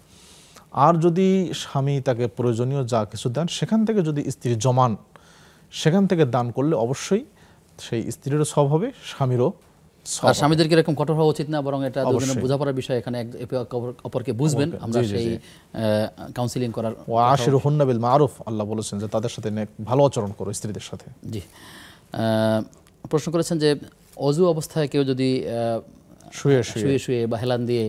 আর যদি স্বামী তাকে প্রয়োজনীয় যা কিছু দেন সেখান থেকে যদি স্ত্রী জমান, সেখান থেকে দান করলে অবশ্যই সেই স্ত্রীরও সব হবে, স্বামীরও। আর স্বামীদেরকে এরকম কঠোর হওয়া উচিত না, বরং এটা দুজনের বোঝাপড়ার বিষয়, এখানে অপরকে বুঝবেন, আমরা সেই কাউন্সিলিং করার। ওয়াশিরুহুন্না বিল মারুফ, আল্লাহ বলেছেন যে তাদের সাথে ভালো আচরণ করো স্ত্রীদের সাথে। জি, প্রশ্ন করেছেন যে অজু অবস্থায় কেউ যদি শুয়ে শুয়ে বা হেলান দিয়ে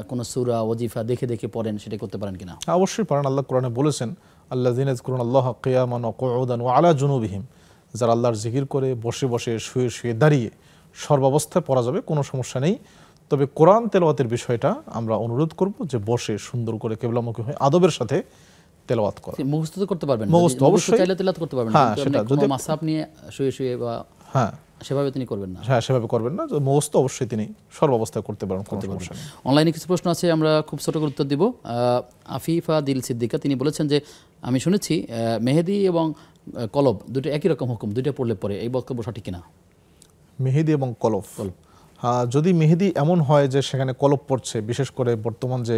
কোনো সূরা ওয়াজিফা দেখে দেখে পড়েন, সেটা করতে পারেন কিনা? অবশ্যই পারেন। আল্লাহ কোরআনে বলেছেন আল্লাযীনা ইয়াযকুরুনাল্লাহা কিয়ামান ওয়া কুউদান ওয়া আলা জুনুবিহিম, যারা আল্লাহর জিকির করে বসে বসে শুয়ে শুয়ে দাঁড়িয়ে সর্বাবস্থায় পড়া যাবে, কোনো সমস্যা নেই। তবে কোরআন তেলাওয়াতের বিষয়টা আমরা অনুরোধ করব যে বসে সুন্দর করে কিবলামুখী হয়ে আদবের সাথে তেলাওয়াত করা। মুখস্থ তো করতে পারবেন, মুখস্থ অবশ্যই চাইলে তেলাওয়াত করতে পারবেন, হ্যাঁ, সেটা যদি মাসহাব নিয়ে শুয়ে শুয়ে বা হ্যাঁ সেভাবে তিনি করবেন না। হ্যাঁ, সেভাবে করবেন না, মুখস্থ অবশ্যই তিনি সর্বাবস্থায় করতে পারবেন, কোনো সমস্যা নেই। অনলাইনে কিছু প্রশ্ন আছে, আমরা খুব ছোট করে উত্তর দিব। আফিফা দিল সিদ্দিকা তিনি বলেছেন যে আমি শুনেছি মেহেদি এবং কলব দুটো একই রকম হুকুম, দুটো পড়লে পরে, এই বক্তব্য সঠিক কিনা? মেহেদি এবং কলব, হ্যাঁ, যদি মেহেদি এমন হয় যে সেখানে কলব পড়ছে, বিশেষ করে বর্তমান যে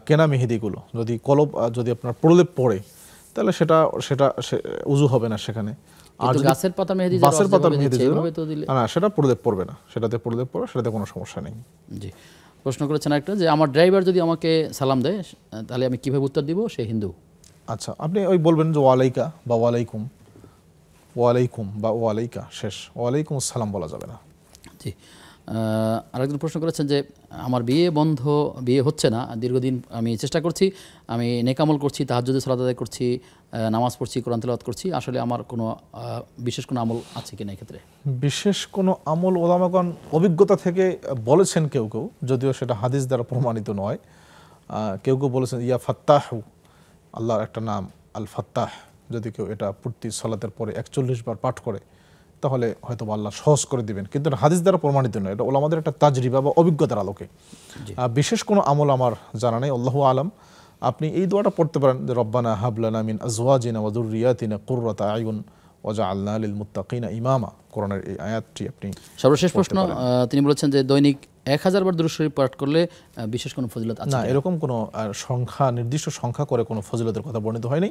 কেনা মেহেদিগুলো, যদি কলব যদি আপনার প্রলেপ পড়ে তাহলে সেটা উজু হবে না সেখানে। আর গাছের পাতা মেহেদি, গাছের পাতার মেহেদি না, সেটা প্রলেপ পড়বে না, সেটাতে প্রলেপ পড়ে, সেটাতে কোনো সমস্যা নেই। জি, প্রশ্ন করেছেন একটা যে আমার ড্রাইভার যদি আমাকে সালাম দেয় তাহলে আমি কিভাবে উত্তর দিব, সে হিন্দু? আচ্ছা, আপনি ওই বলবেন যে ওয়ালাইকা বা ওয়ালাইকুম, ওয়ালাইকুম বা ওয়ালাইকা, শেষ ওয়ালাইকুম আসসালাম বলা যাবে না। জি, আরেকজন প্রশ্ন করেছেন যে আমার বিয়ে হচ্ছে না, দীর্ঘদিন আমি চেষ্টা করছি, আমি নেকামল করছি, তাহাজ্জুদের সালাত আদায় করছি, নামাজ পড়ছি, কোরআন তেলাওয়াত করছি, আসলে আমার কোনো বিশেষ কোনো আমল আছে কিনা এক্ষেত্রে? বিশেষ কোনো আমল ওলামাগণ অভিজ্ঞতা থেকে বলেছেন কেউ কেউ, যদিও সেটা হাদিস দ্বারা প্রমাণিত নয়। কেউ কেউ বলেছেন ইয়া ফাত্তাহু, আল্লাহর একটা নাম আল ফাত্তাহ, যদি কেউ এটা প্রতি সালাতের পরে 41 বার পাঠ করে তাহলে হয়তো আল্লাহ সহজ করে দিবেন, কিন্তু হাদিস দ্বারা প্রমাণিত নয়, এটা ওলামাদের একটা তাজরিবা বা অভিজ্ঞতার আলোকে। বিশেষ কোনো আমল আমার জানা নেই, আল্লাহু আলাম। আপনি এই দোয়াটা পড়তে পারেন যে রব্বানা হাব লানা মিন আজওয়াজিনা ওয়া যুররিয়াতিনা কুররাতা আয়ুন ওয়াজআলনা লিল মুত্তাকিনা ইমামা, কোরআনের এই আয়াতটি আপনি। সর্বশেষ প্রশ্ন, তিনি বলেছেন যে দৈনিক 1000 বার দুরূদ শরীফ পাঠ করলে বিশেষ কোনো ফজিলত আছে না? এরকম কোনো সংখ্যা, নির্দিষ্ট সংখ্যা করে কোনো ফজিলতের কথা বর্ণিত হয়নি,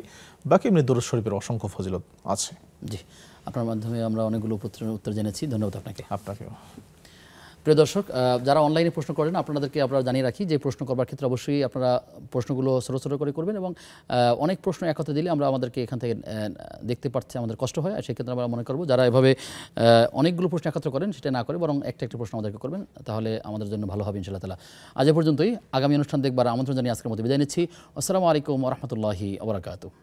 বাকি এমনি দুরূদ শরীফের অসংখ্য ফজিলত আছে। জি, আপনার মাধ্যমে আমরা অনেকগুলো উত্তর জেনেছি, ধন্যবাদ আপনাকে। আপনাকেও। প্রিয় দর্শক, যারা অনলাইনে প্রশ্ন করেন আপনাদেরকে আপনারা জানিয়ে রাখি যে প্রশ্ন করবার ক্ষেত্রে অবশ্যই আপনারা প্রশ্নগুলো ছোটো ছোটো করে করবেন, এবং অনেক প্রশ্ন একত্রে দিলে আমরা আমাদেরকে এখান থেকে দেখতে পাচ্ছি, আমাদের কষ্ট হয়, আর সেক্ষেত্রে আমরা মনে করবো যারা এভাবে অনেকগুলো প্রশ্ন একত্র করেন সেটা না করে বরং একটা প্রশ্ন আমাদেরকে করবেন, তাহলে আমাদের জন্য ভালো হবে ইনশাআল্লাহ তাআলা। আজ পর্যন্তই, আগামী অনুষ্ঠান দেখবার আমন্ত্রণ জানিয়ে আজকের মতো বিদায় নিচ্ছি। আসসালামু আলাইকুম ওয়া রাহমাতুল্লাহি ওয়া বারাকাতুহু।